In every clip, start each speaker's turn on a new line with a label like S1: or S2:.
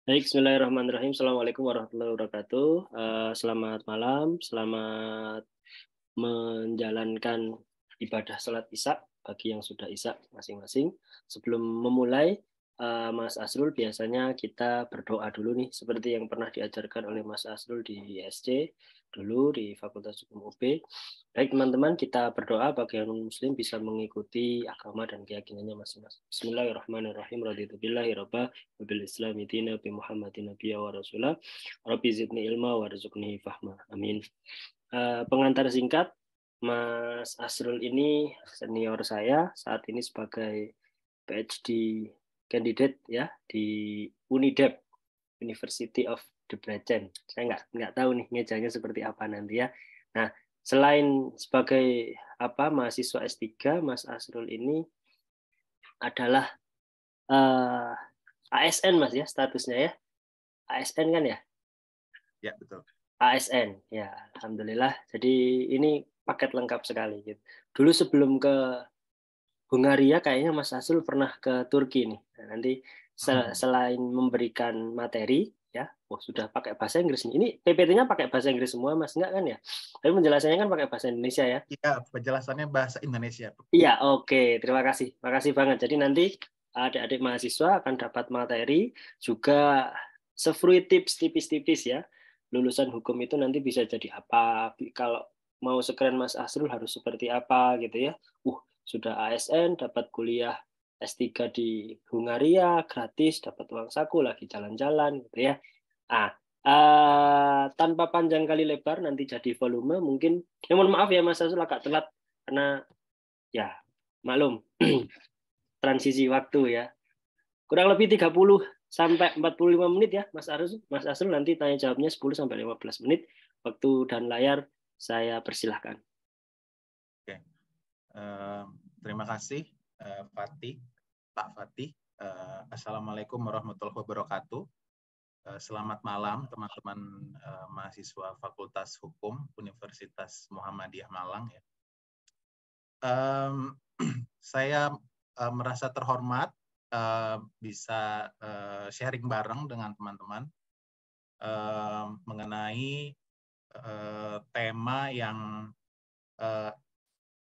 S1: Baik, bismillahirrahmanirrahim. Assalamualaikum warahmatullahi wabarakatuh. Selamat malam, selamat menjalankan ibadah sholat Isya bagi yang sudah Isya masing-masing. Sebelum memulai, Mas Asrul, biasanya kita berdoa dulu nih, seperti yang pernah diajarkan oleh Mas Asrul di ISC dulu di Fakultas Hukum UB. Baik teman-teman, kita berdoa bagi yang muslim bisa mengikuti agama dan keyakinannya masing-masing. Bismillahirrahmanirrahim. Raditu billahi robba wabil islami dina bi Muhammadin nabiyya wa rasulah. Rabbi zidni ilma warzuqni fahma. Amin. Pengantar singkat, Mas Asrul ini senior saya saat ini sebagai PhD candidate ya di UNIDEP, University of Debrecen. Saya nggak tahu nih ngejanya seperti apa nanti ya. Nah, selain sebagai mahasiswa S3, Mas Asrul ini adalah ASN Mas ya statusnya ya. ASN kan ya?
S2: Ya, betul.
S1: ASN ya, alhamdulillah. Jadi ini paket lengkap sekali gitu. Dulu sebelum ke Hungaria kayaknya Mas Asrul pernah ke Turki nih. Nah, nanti selain memberikan materi ya, sudah pakai bahasa Inggris nih. Ini PPT-nya pakai bahasa Inggris semua Mas, enggak kan ya? Tapi penjelasannya kan pakai bahasa Indonesia ya.
S2: Iya, penjelasannya bahasa Indonesia.
S1: Iya, oke. Terima kasih. Makasih banget. Jadi nanti adik-adik mahasiswa akan dapat materi juga se-free tips tipis-tipis ya. Lulusan hukum itu nanti bisa jadi apa? Kalau mau sekeren Mas Asrul harus seperti apa gitu ya. Sudah ASN, dapat kuliah S3 di Hungaria, gratis, dapat uang saku, lagi jalan-jalan gitu ya. Tanpa panjang kali lebar nanti jadi volume mungkin. Mohon maaf ya Mas Asrul agak telat karena ya maklum transisi waktu ya. Kurang lebih 30 sampai 45 menit ya Mas Asrul nanti tanya jawabnya 10 sampai 15 menit. Waktu dan layar saya persilahkan.
S2: Oke. Terima kasih Fatih, Pak Fatih. Assalamualaikum warahmatullahi wabarakatuh. Selamat malam teman-teman mahasiswa Fakultas Hukum Universitas Muhammadiyah Malang ya. Saya merasa terhormat bisa sharing bareng dengan teman-teman mengenai tema yang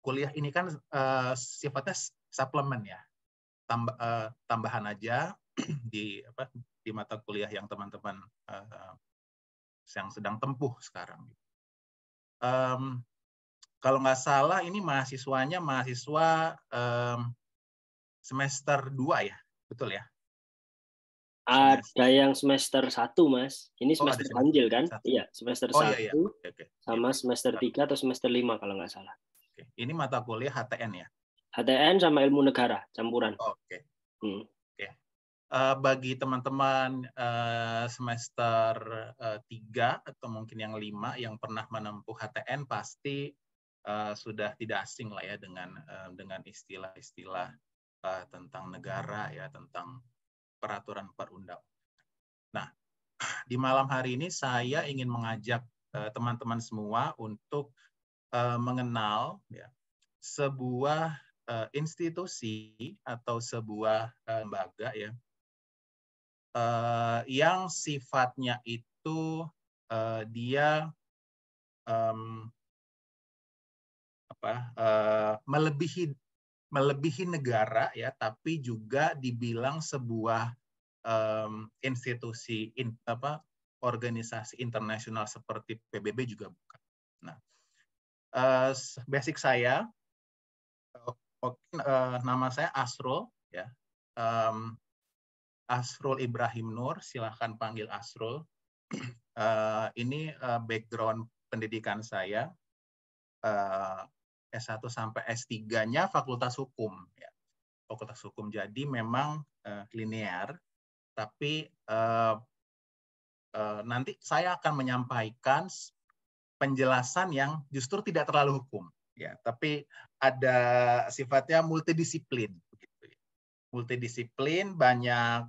S2: kuliah ini kan sifatnya suplemen ya, tambahan aja di mata kuliah yang teman-teman yang sedang tempuh sekarang. Kalau nggak salah ini mahasiswanya mahasiswa semester 2 ya, betul ya?
S1: Ada yang semester 1 Mas. Ini semester ganjil kan? Iya, semester 1
S2: iya. Okay.
S1: sama semester 3 atau semester 5 kalau nggak salah.
S2: Ini mata kuliah HTN ya?
S1: HTN sama ilmu negara, campuran.
S2: Oke. Bagi teman-teman semester 3 atau mungkin yang 5 yang pernah menempuh HTN pasti sudah tidak asing lah ya dengan istilah-istilah tentang negara ya, tentang peraturan perundang. Nah, di malam hari ini saya ingin mengajak teman-teman semua untuk mengenal ya, sebuah institusi atau sebuah lembaga ya yang sifatnya itu dia melebihi negara ya, tapi juga dibilang sebuah institusi organisasi internasional seperti PBB juga bukan. Nah, basic saya, nama saya Asrul ya. Asrul Ibrahim Nur, silahkan panggil Asrul. Ini background pendidikan saya, S1 sampai S3-nya Fakultas Hukum. Ya. Fakultas Hukum, jadi memang linear, tapi nanti saya akan menyampaikan penjelasan yang justru tidak terlalu hukum. Ya, tapi ada sifatnya multidisiplin. Multidisiplin, banyak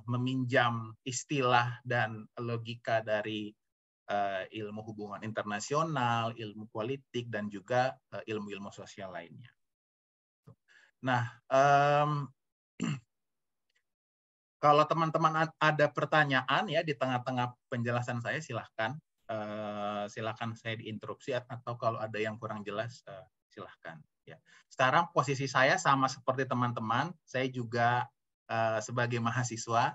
S2: meminjam istilah dan logika dari ilmu hubungan internasional, ilmu politik, dan juga ilmu-ilmu sosial lainnya. Nah, Kalau teman-teman ada pertanyaan ya di tengah-tengah penjelasan saya, silahkan. Silahkan saya diinterupsi, atau kalau ada yang kurang jelas, silahkan. Ya. Sekarang posisi saya sama seperti teman-teman, saya juga sebagai mahasiswa.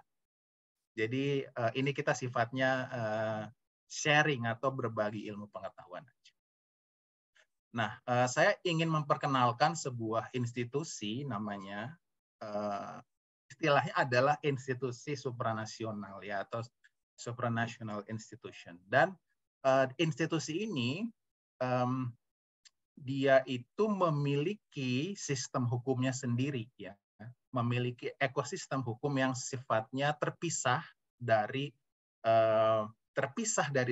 S2: Jadi ini kita sifatnya sharing atau berbagi ilmu pengetahuan. Nah, saya ingin memperkenalkan sebuah institusi, namanya istilahnya adalah institusi supranasional ya, atau supranational institution. Dan institusi ini dia itu memiliki sistem hukumnya sendiri ya, memiliki ekosistem hukum yang sifatnya terpisah dari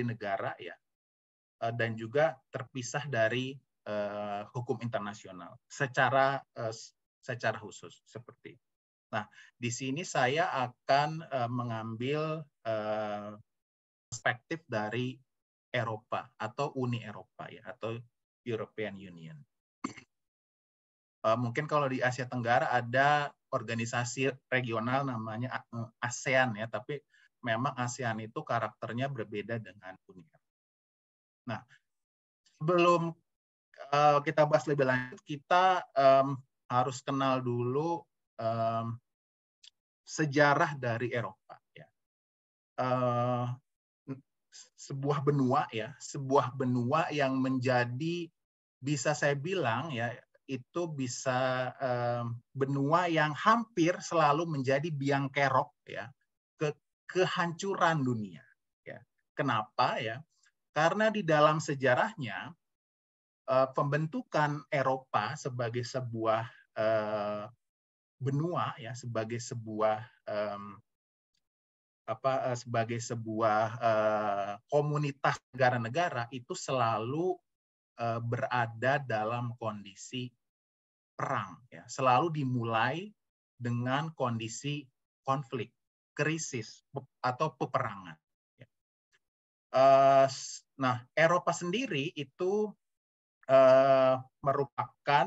S2: negara ya, dan juga terpisah dari hukum internasional secara khusus seperti. Nah, di sini saya akan mengambil perspektif dari Eropa atau Uni Eropa ya, atau European Union. Mungkin kalau di Asia Tenggara ada organisasi regional namanya ASEAN ya, tapi memang ASEAN itu karakternya berbeda dengan Uni Eropa. Nah, sebelum kita bahas lebih lanjut, kita harus kenal dulu sejarah dari Eropa. Ya. Sebuah benua yang menjadi, bisa saya bilang ya, itu bisa benua yang hampir selalu menjadi biang kerok ya, kehancuran dunia. Ya. Kenapa ya? Karena di dalam sejarahnya pembentukan Eropa sebagai sebuah benua ya, sebagai sebuah komunitas negara-negara itu selalu berada dalam kondisi perang ya, selalu dimulai dengan kondisi konflik, krisis atau peperangan. Nah, Eropa sendiri itu merupakan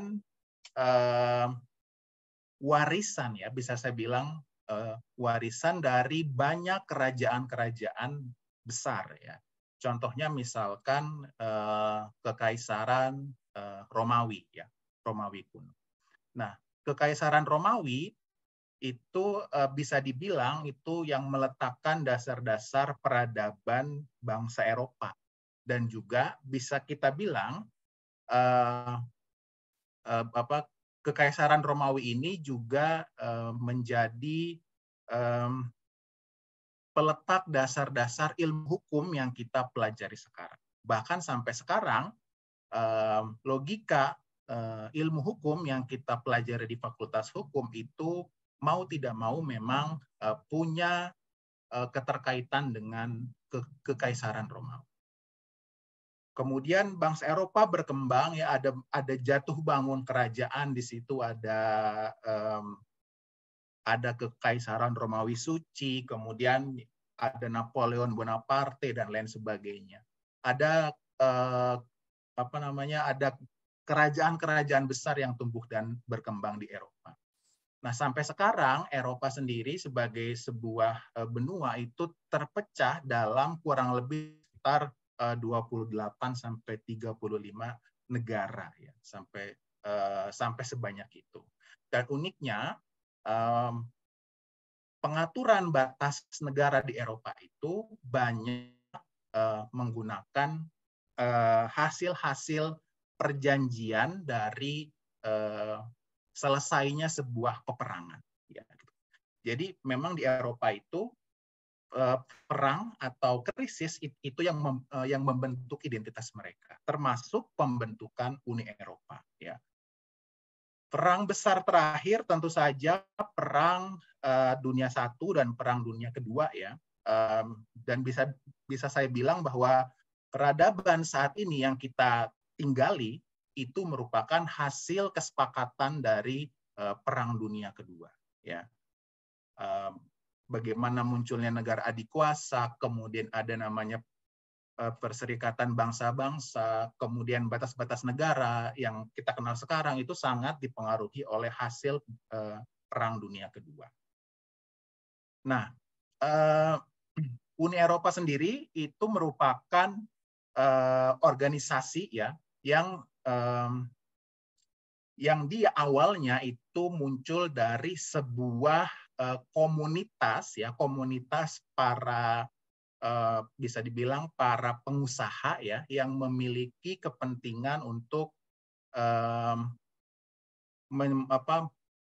S2: warisan ya, bisa saya bilang warisan dari banyak kerajaan-kerajaan besar ya. Contohnya misalkan Kekaisaran Romawi ya, Romawi kuno. Nah, Kekaisaran Romawi itu bisa dibilang itu yang meletakkan dasar-dasar peradaban bangsa Eropa, dan juga bisa kita bilang Kekaisaran Romawi ini juga menjadi peletak dasar-dasar ilmu hukum yang kita pelajari sekarang. Bahkan sampai sekarang, logika ilmu hukum yang kita pelajari di Fakultas Hukum itu mau tidak mau memang punya keterkaitan dengan Kekaisaran Romawi. Kemudian bangsa Eropa berkembang ya, ada jatuh bangun kerajaan, di situ ada Kekaisaran Romawi Suci, kemudian ada Napoleon Bonaparte dan lain sebagainya. Ada ada kerajaan-kerajaan besar yang tumbuh dan berkembang di Eropa. Nah, sampai sekarang Eropa sendiri sebagai sebuah benua itu terpecah dalam kurang lebih sekitar 28 sampai 35 negara ya, sampai sebanyak itu. Dan uniknya pengaturan batas negara di Eropa itu banyak menggunakan hasil-hasil perjanjian dari selesainya sebuah peperangan. Ya. Jadi memang di Eropa itu perang atau krisis itu yang membentuk identitas mereka, termasuk pembentukan Uni Eropa. Ya. Perang besar terakhir tentu saja Perang Dunia I dan Perang Dunia Kedua ya, dan bisa saya bilang bahwa peradaban saat ini yang kita tinggali itu merupakan hasil kesepakatan dari Perang Dunia Kedua. Ya. Bagaimana munculnya negara adikuasa, kemudian ada namanya Perserikatan Bangsa-Bangsa, kemudian batas-batas negara yang kita kenal sekarang itu sangat dipengaruhi oleh hasil Perang Dunia Kedua. Nah, Uni Eropa sendiri itu merupakan organisasi ya yang dia awalnya itu muncul dari sebuah komunitas ya, komunitas para bisa dibilang para pengusaha ya yang memiliki kepentingan untuk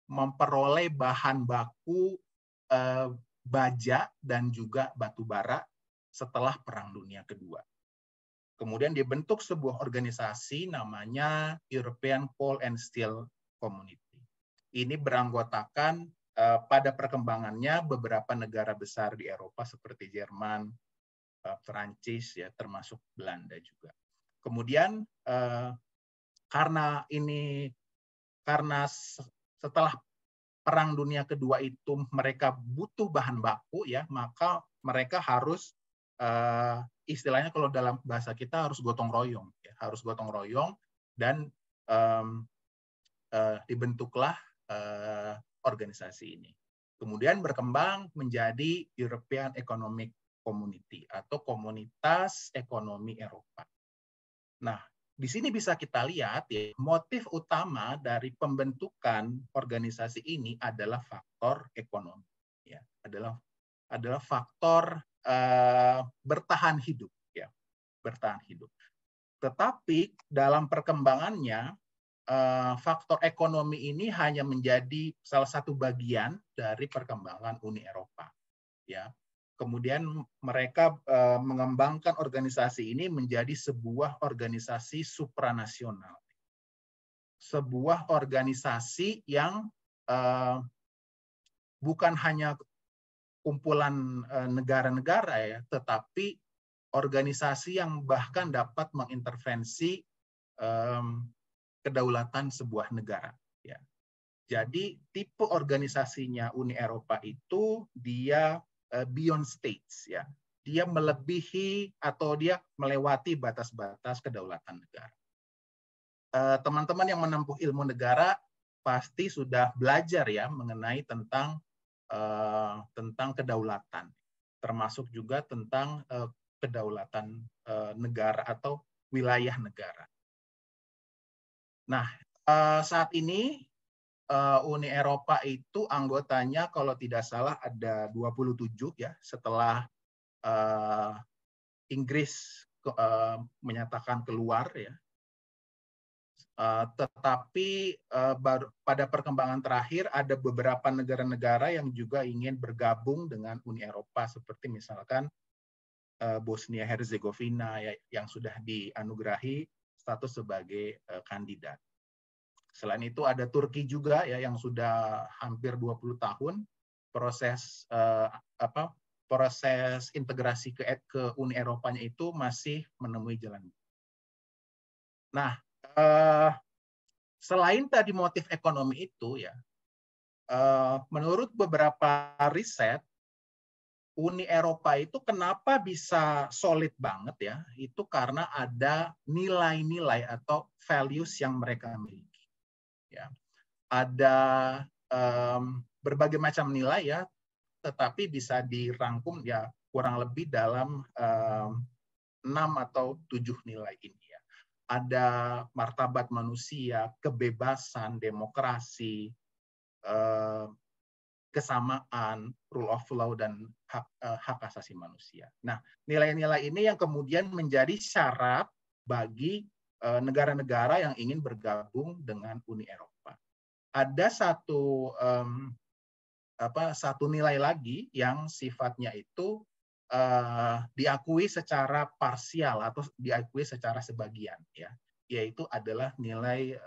S2: memperoleh bahan baku baja dan juga batu bara setelah Perang Dunia Kedua. Kemudian dibentuk sebuah organisasi namanya European Coal and Steel Community. Ini beranggotakan pada perkembangannya beberapa negara besar di Eropa seperti Jerman, Perancis, ya termasuk Belanda juga. Kemudian karena setelah Perang Dunia Kedua itu mereka butuh bahan baku ya, maka mereka harus istilahnya kalau dalam bahasa kita harus gotong royong, ya, harus gotong royong dan dibentuklah organisasi ini. Kemudian berkembang menjadi European Economic Community atau Komunitas Ekonomi Eropa. Nah, di sini bisa kita lihat ya, motif utama dari pembentukan organisasi ini adalah faktor ekonomi, ya, adalah faktor bertahan hidup, ya, bertahan hidup. Tetapi dalam perkembangannya faktor ekonomi ini hanya menjadi salah satu bagian dari perkembangan Uni Eropa, ya. Kemudian mereka mengembangkan organisasi ini menjadi sebuah organisasi supranasional. Sebuah organisasi yang bukan hanya kumpulan negara-negara ya, tetapi organisasi yang bahkan dapat mengintervensi kedaulatan sebuah negara. Ya. Jadi tipe organisasinya Uni Eropa itu dia beyond states, ya. Dia melebihi atau dia melewati batas-batas kedaulatan negara. Teman-teman yang menempuh ilmu negara pasti sudah belajar ya mengenai tentang kedaulatan, termasuk juga tentang kedaulatan negara atau wilayah negara. Nah, saat ini Uni Eropa itu anggotanya kalau tidak salah ada 27 ya, setelah Inggris menyatakan keluar ya. Tetapi pada perkembangan terakhir ada beberapa negara-negara yang juga ingin bergabung dengan Uni Eropa seperti misalkan Bosnia Herzegovina ya, yang sudah dianugerahi status sebagai kandidat. Selain itu ada Turki juga ya yang sudah hampir 20 tahun proses proses integrasi ke Uni Eropanya itu masih menemui jalan. Nah, selain tadi motif ekonomi itu ya, menurut beberapa riset, Uni Eropa itu kenapa bisa solid banget ya? Itu karena ada nilai-nilai atau values yang mereka miliki. Ya, ada berbagai macam nilai ya, tetapi bisa dirangkum ya kurang lebih dalam 6 atau 7 nilai ini. Ada martabat manusia, kebebasan, demokrasi, kesamaan, rule of law, dan hak asasi manusia. Nah, nilai-nilai ini yang kemudian menjadi syarat bagi negara-negara yang ingin bergabung dengan Uni Eropa. Ada satu nilai lagi yang sifatnya itu diakui secara parsial atau diakui secara sebagian ya, yaitu adalah nilai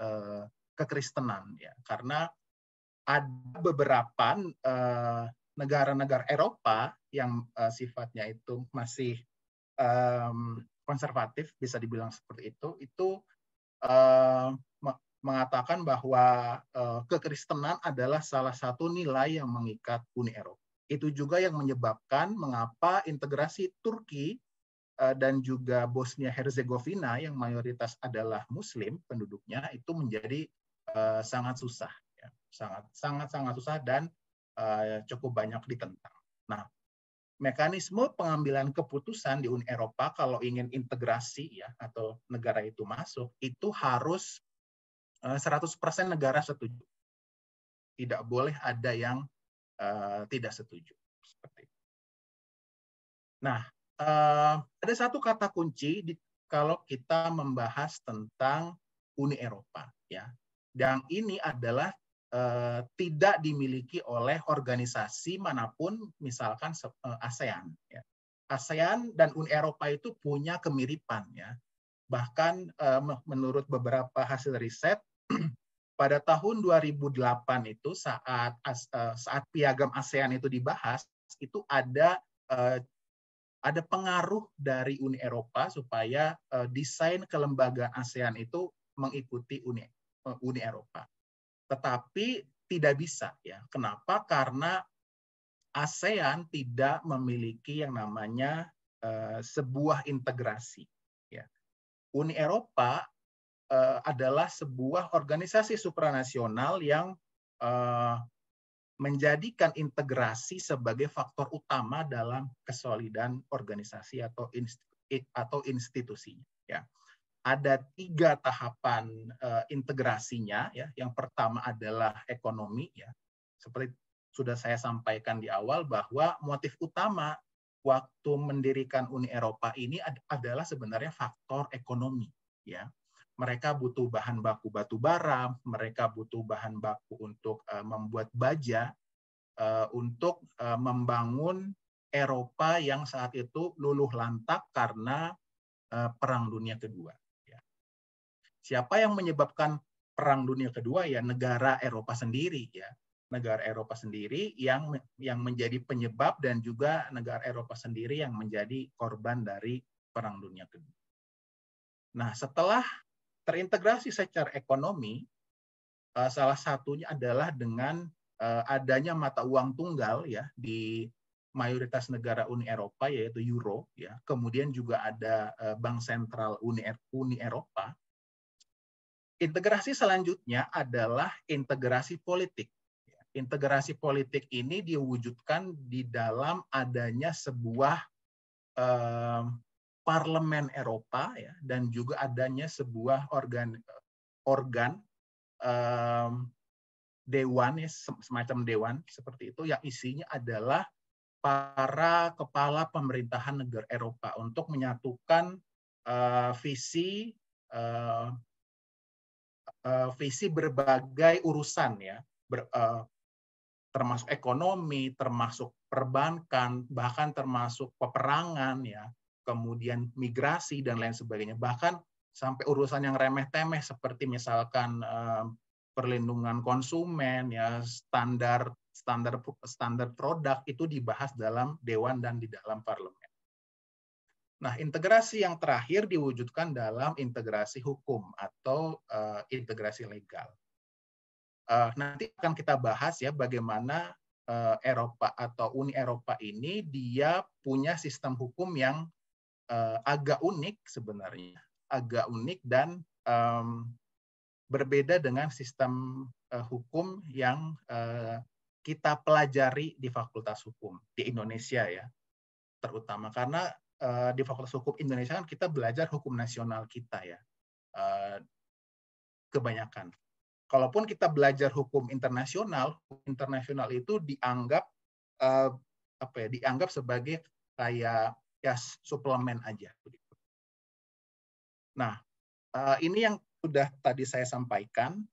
S2: kekristenan ya, karena ada beberapa negara-negara Eropa yang sifatnya itu masih konservatif, bisa dibilang seperti itu mengatakan bahwa kekristenan adalah salah satu nilai yang mengikat Uni Eropa. Itu juga yang menyebabkan mengapa integrasi Turki dan juga Bosnia Herzegovina yang mayoritas adalah Muslim penduduknya itu menjadi sangat susah, ya. sangat susah dan cukup banyak ditentang. Nah, mekanisme pengambilan keputusan di Uni Eropa kalau ingin integrasi ya atau negara itu masuk itu harus 100% negara setuju. Tidak boleh ada yang tidak setuju. Seperti itu. Nah, ada satu kata kunci kalau kita membahas tentang Uni Eropa, ya. Dan ini adalah tidak dimiliki oleh organisasi manapun, misalkan ASEAN. Ya. ASEAN dan Uni Eropa itu punya kemiripan, ya. Bahkan menurut beberapa hasil riset, pada tahun 2008 itu saat piagam ASEAN itu dibahas, itu ada pengaruh dari Uni Eropa supaya desain kelembagaan ASEAN itu mengikuti Uni Eropa. Tetapi tidak bisa, ya. Kenapa? Karena ASEAN tidak memiliki yang namanya sebuah integrasi. Ya. Uni Eropa adalah sebuah organisasi supranasional yang menjadikan integrasi sebagai faktor utama dalam kesolidan organisasi atau institusinya. Ya. Ada 3 tahapan integrasinya. Ya. Yang pertama adalah ekonomi. Ya. Seperti sudah saya sampaikan di awal bahwa motif utama waktu mendirikan Uni Eropa ini adalah sebenarnya faktor ekonomi. Ya. Mereka butuh bahan baku batu bara, mereka butuh bahan baku untuk membuat baja, untuk membangun Eropa yang saat itu luluh lantak karena Perang Dunia Kedua. Ya. Siapa yang menyebabkan Perang Dunia Kedua? Ya negara Eropa sendiri, ya. Negara Eropa sendiri yang menjadi penyebab dan juga negara Eropa sendiri yang menjadi korban dari Perang Dunia Kedua. Nah, setelah terintegrasi secara ekonomi, salah satunya adalah dengan adanya mata uang tunggal, ya, di mayoritas negara Uni Eropa, yaitu euro, ya. Kemudian juga ada Bank Sentral Uni Eropa. Integrasi selanjutnya adalah integrasi politik. Integrasi politik ini diwujudkan di dalam adanya sebuah parlemen Eropa, ya, dan juga adanya sebuah organ dewan, ya, semacam dewan seperti itu, yang isinya adalah para kepala pemerintahan negara Eropa untuk menyatukan visi berbagai urusan, ya, termasuk ekonomi, termasuk perbankan, bahkan termasuk peperangan, ya, kemudian migrasi dan lain sebagainya, bahkan sampai urusan yang remeh-temeh seperti misalkan perlindungan konsumen, ya, standar produk itu dibahas dalam dewan dan di dalam parlemen. Nah, integrasi yang terakhir diwujudkan dalam integrasi hukum atau integrasi legal. Nanti akan kita bahas, ya, bagaimana Eropa atau Uni Eropa ini dia punya sistem hukum yang agak unik sebenarnya, agak unik dan berbeda dengan sistem hukum yang kita pelajari di Fakultas Hukum di Indonesia, ya, terutama karena di Fakultas Hukum Indonesia kan kita belajar hukum nasional kita, ya, kebanyakan. Kalaupun kita belajar hukum internasional itu dianggap dianggap sebagai kayak, ya, suplemen aja. Nah, ini yang sudah tadi saya sampaikan.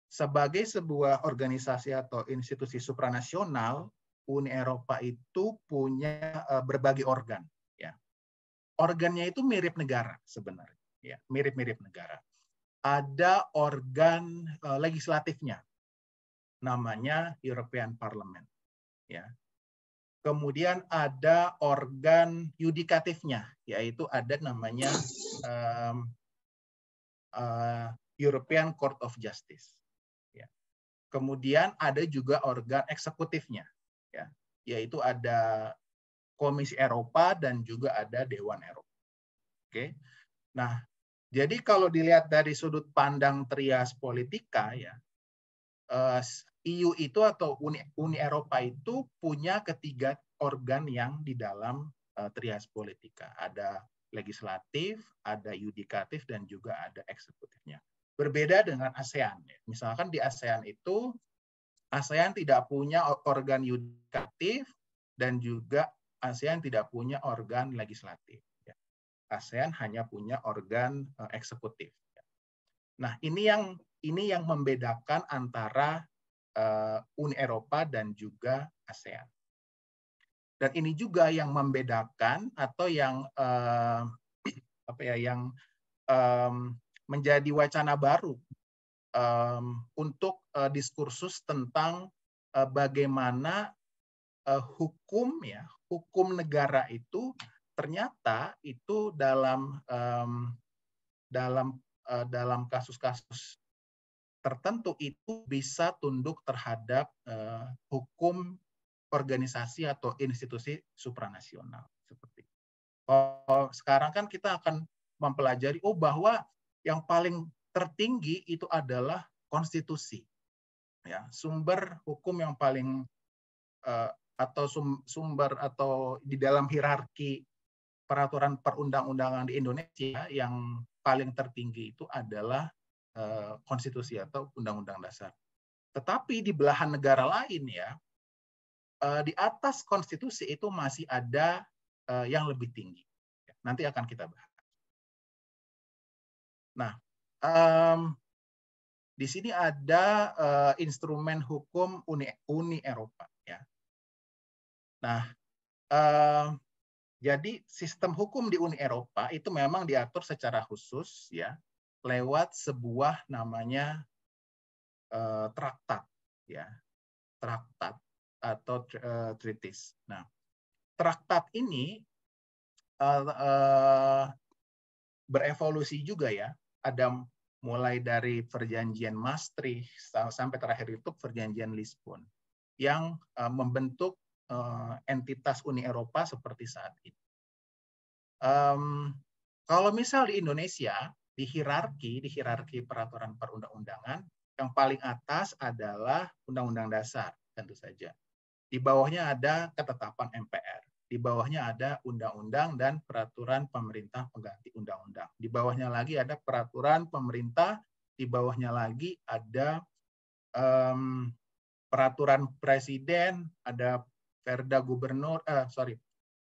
S2: Sebagai sebuah organisasi atau institusi supranasional, Uni Eropa itu punya berbagai organ. Ya. Organnya itu mirip negara sebenarnya, ya, mirip-mirip negara. Ada organ legislatifnya, namanya European Parliament. Ya. Kemudian ada organ yudikatifnya, yaitu ada namanya European Court of Justice. Ya. Kemudian ada juga organ eksekutifnya, ya, yaitu ada Komisi Eropa dan juga ada Dewan Eropa. Oke. Nah, jadi kalau dilihat dari sudut pandang trias politika, ya, EU itu atau Uni Eropa itu punya ketiga organ yang di dalam trias politika. Ada legislatif, ada yudikatif, dan juga ada eksekutifnya. Berbeda dengan ASEAN. Misalkan di ASEAN itu, ASEAN tidak punya organ yudikatif dan juga ASEAN tidak punya organ legislatif. ASEAN hanya punya organ eksekutif. Nah, ini yang membedakan antara Uni Eropa dan juga ASEAN. Dan ini juga yang membedakan atau yang menjadi wacana baru untuk diskursus tentang bagaimana hukum negara itu ternyata itu dalam kasus-kasus tertentu itu bisa tunduk terhadap hukum organisasi atau institusi supranasional seperti itu. Sekarang kan kita akan mempelajari bahwa yang paling tertinggi itu adalah konstitusi, ya, sumber hukum yang paling atau sumber atau di dalam hierarki peraturan perundang-undangan di Indonesia yang paling tertinggi itu adalah konstitusi atau undang-undang dasar. Tetapi di belahan negara lain ya, di atas konstitusi itu masih ada yang lebih tinggi. Nanti akan kita bahas. Nah, di sini ada instrumen hukum Uni Eropa ya. Nah, jadi sistem hukum di Uni Eropa itu memang diatur secara khusus ya lewat sebuah namanya traktat ya, traktat atau treaties. Nah, traktat ini berevolusi juga ya. Ada mulai dari perjanjian Maastricht sampai terakhir itu perjanjian Lisbon yang membentuk entitas Uni Eropa seperti saat ini. Kalau misal di Indonesia, di hierarki peraturan perundang-undangan, yang paling atas adalah Undang-Undang Dasar, tentu saja. Di bawahnya ada ketetapan MPR. Di bawahnya ada undang-undang dan peraturan pemerintah pengganti undang-undang. Di bawahnya lagi ada peraturan pemerintah. Di bawahnya lagi ada peraturan presiden, ada perda gubernur,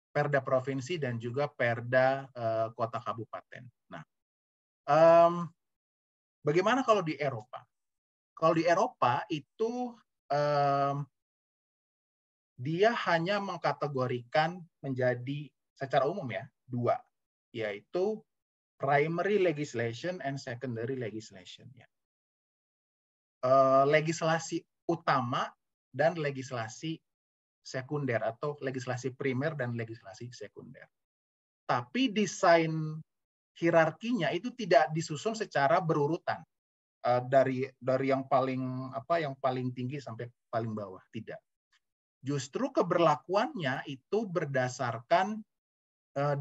S2: perda provinsi dan juga perda kota kabupaten. Nah, bagaimana kalau di Eropa? Kalau di Eropa itu dia hanya mengkategorikan menjadi secara umum ya dua, yaitu primary legislation and secondary legislation. Ya. Legislasi utama dan legislasi sekunder atau legislasi primer dan legislasi sekunder. Tapi desain hierarkinya itu tidak disusun secara berurutan dari yang paling tinggi sampai paling bawah, tidak. Justru keberlakuannya itu berdasarkan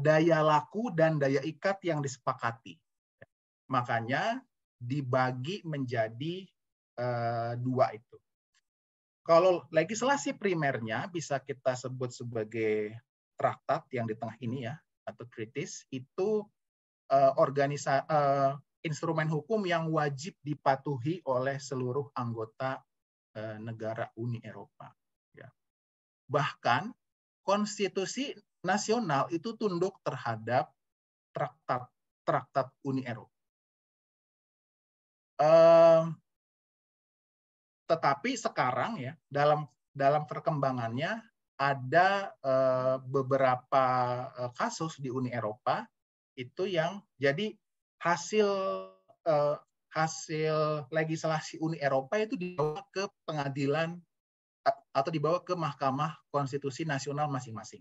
S2: daya laku dan daya ikat yang disepakati. Makanya dibagi menjadi dua itu. Kalau legislasi primernya bisa kita sebut sebagai traktat yang di tengah ini ya, atau treaties, itu instrumen hukum yang wajib dipatuhi oleh seluruh anggota negara Uni Eropa. Ya. Bahkan konstitusi nasional itu tunduk terhadap traktat Uni Eropa. Tetapi sekarang ya dalam perkembangannya ada beberapa kasus di Uni Eropa itu yang jadi hasil legislasi Uni Eropa itu dibawa ke pengadilan atau dibawa ke Mahkamah Konstitusi Nasional masing-masing.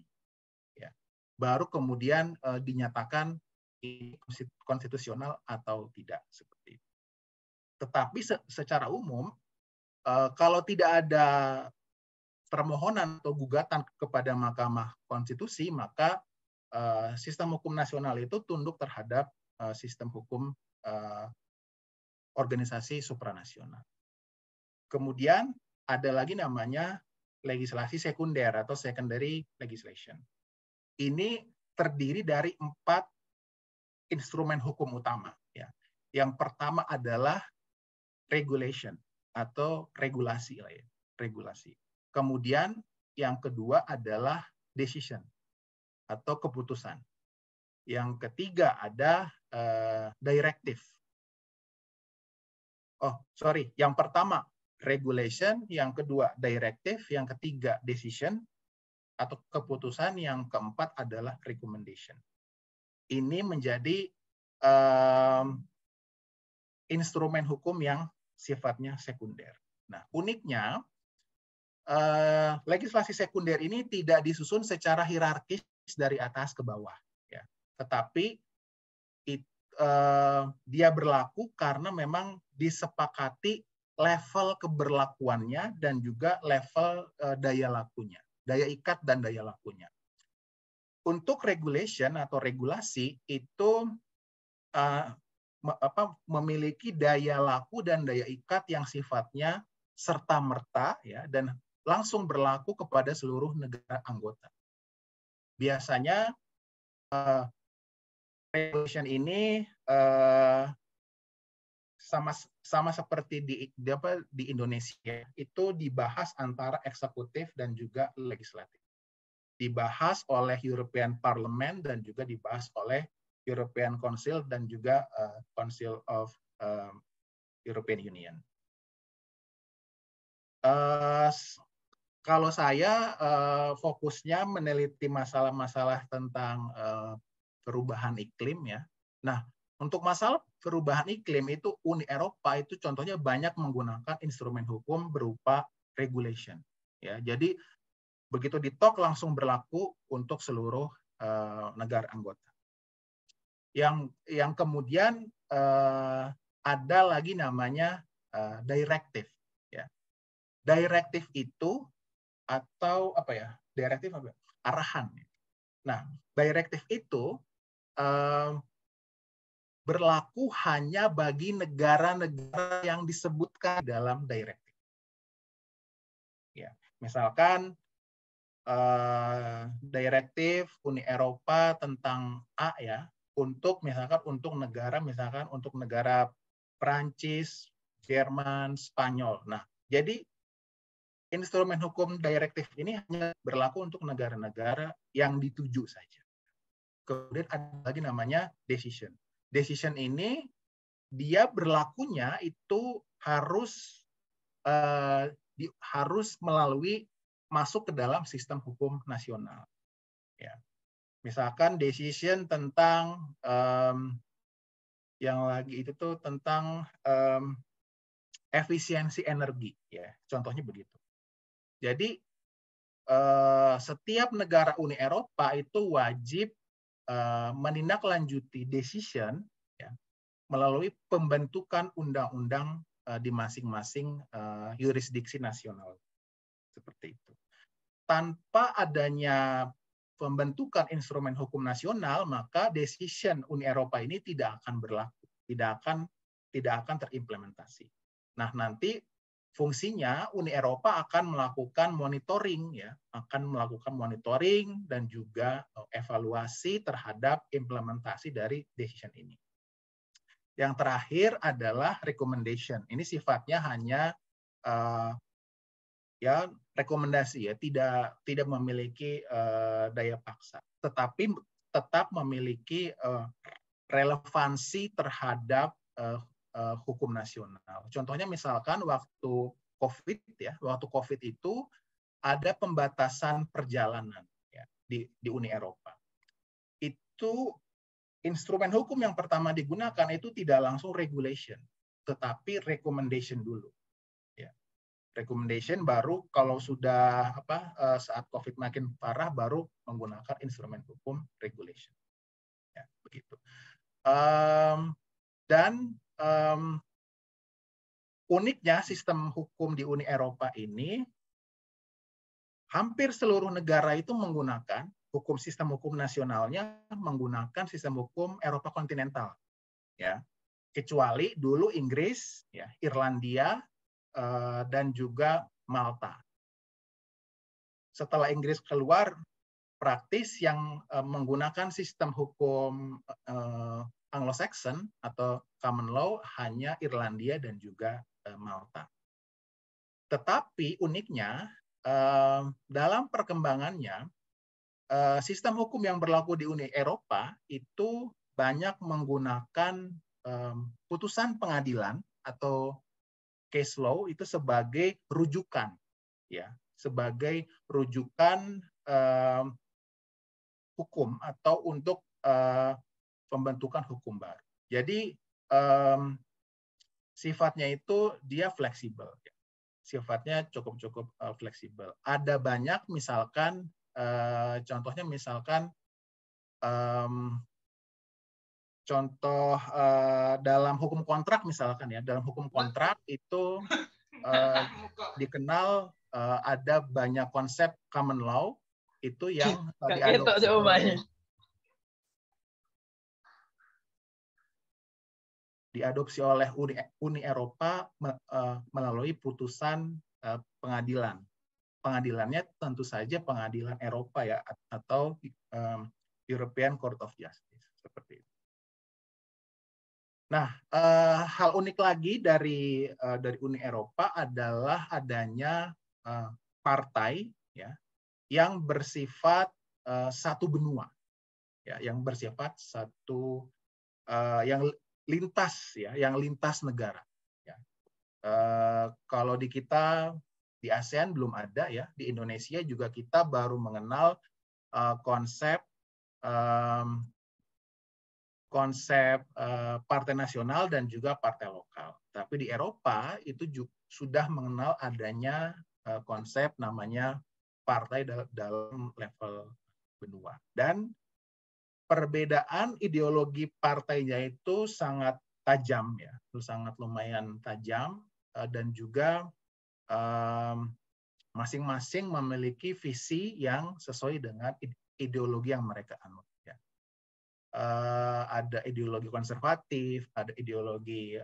S2: Ya. Baru kemudian dinyatakan konstitusional atau tidak seperti itu. Tetapi secara umum kalau tidak ada permohonan atau gugatan kepada Mahkamah Konstitusi, maka sistem hukum nasional itu tunduk terhadap sistem hukum organisasi supranasional. Kemudian ada lagi namanya legislasi sekunder atau secondary legislation. Ini terdiri dari 4 instrumen hukum utama. Ya. Yang pertama adalah regulation atau regulasi lah ya, regulasi. Kemudian yang kedua adalah decision atau keputusan. Yang ketiga ada directive. Yang pertama regulation, yang kedua directive, yang ketiga decision atau keputusan, yang keempat adalah recommendation. Ini menjadi instrumen hukum yang sifatnya sekunder. Nah, uniknya legislasi sekunder ini tidak disusun secara hierarkis dari atas ke bawah, ya. Tetapi dia berlaku karena memang disepakati level keberlakuannya dan juga level daya lakunya, daya ikat dan daya lakunya. Untuk regulation atau regulasi itu memiliki daya laku dan daya ikat yang sifatnya serta-merta, ya, dan langsung berlaku kepada seluruh negara anggota. Biasanya regulation ini sama seperti di Indonesia, itu dibahas antara eksekutif dan juga legislatif. Dibahas oleh European Parliament dan juga dibahas oleh European Council dan juga Council of European Union. Kalau saya fokusnya meneliti masalah-masalah tentang perubahan iklim, ya. Nah, untuk masalah perubahan iklim itu Uni Eropa itu contohnya banyak menggunakan instrumen hukum berupa regulation, ya. Jadi begitu ditok langsung berlaku untuk seluruh negara anggota. Yang kemudian ada lagi namanya directive, ya. Directive itu atau apa ya? Directive apa? Arahan. Nah, directive itu berlaku hanya bagi negara-negara yang disebutkan dalam directive. Ya, misalkan direktif Uni Eropa tentang A, ya, untuk negara Prancis, Jerman, Spanyol. Nah, jadi instrumen hukum direktif ini hanya berlaku untuk negara-negara yang dituju saja. Kemudian ada lagi namanya decision. Decision ini dia berlakunya itu harus melalui masuk ke dalam sistem hukum nasional. Ya. Misalkan decision tentang yang lagi itu tuh tentang efisiensi energi, ya. Contohnya begitu. Jadi setiap negara Uni Eropa itu wajib menindaklanjuti decision, ya, melalui pembentukan undang-undang di masing-masing yurisdiksi nasional. Seperti itu. Tanpa adanya pembentukan instrumen hukum nasional, maka decision Uni Eropa ini tidak akan berlaku, tidak akan terimplementasi. Nah, nanti fungsinya Uni Eropa akan melakukan monitoring, ya, dan juga evaluasi terhadap implementasi dari decision ini. Yang terakhir adalah recommendation. Ini sifatnya hanya ya rekomendasi, ya, tidak memiliki daya paksa, tetapi tetap memiliki relevansi terhadap hukum nasional. Contohnya misalkan waktu COVID itu ada pembatasan perjalanan, ya, di Uni Eropa. Itu instrumen hukum yang pertama digunakan itu tidak langsung regulation, tetapi recommendation dulu. Recommendation baru kalau sudah saat COVID makin parah baru menggunakan instrumen hukum regulation, ya, begitu. Uniknya sistem hukum di Uni Eropa ini hampir seluruh negara itu menggunakan sistem hukum nasionalnya menggunakan sistem hukum Eropa kontinental, ya, kecuali dulu Inggris, ya, Irlandia, dan juga Malta. Setelah Inggris keluar, praktis yang menggunakan sistem hukum Anglo-Saxon atau common law hanya Irlandia dan juga Malta. Tetapi uniknya dalam perkembangannya sistem hukum yang berlaku di Uni Eropa itu banyak menggunakan putusan pengadilan atau case law itu sebagai rujukan, ya, sebagai rujukan hukum atau untuk pembentukan hukum baru. Jadi sifatnya itu dia fleksibel, sifatnya cukup fleksibel. Ada banyak, misalkan contohnya misalkan contoh dalam hukum kontrak misalkan ya, dalam hukum kontrak itu dikenal ada banyak konsep common law itu yang diadopsi oleh Uni Eropa melalui putusan pengadilan. Pengadilannya tentu saja pengadilan Eropa ya, atau European Court of Justice seperti itu. Nah, hal unik lagi dari Uni Eropa adalah adanya partai ya yang bersifat satu benua, ya, yang bersifat satu yang lintas ya, yang lintas negara. Ya. Kalau di kita di ASEAN belum ada ya, di Indonesia juga kita baru mengenal konsep partai nasional dan juga partai lokal. Tapi di Eropa itu juga sudah mengenal adanya konsep namanya partai dalam level benua. Dan perbedaan ideologi partainya itu sangat tajam ya, itu sangat lumayan tajam, dan juga masing-masing memiliki visi yang sesuai dengan ideologi yang mereka anut. Ya. Ada ideologi konservatif, ada ideologi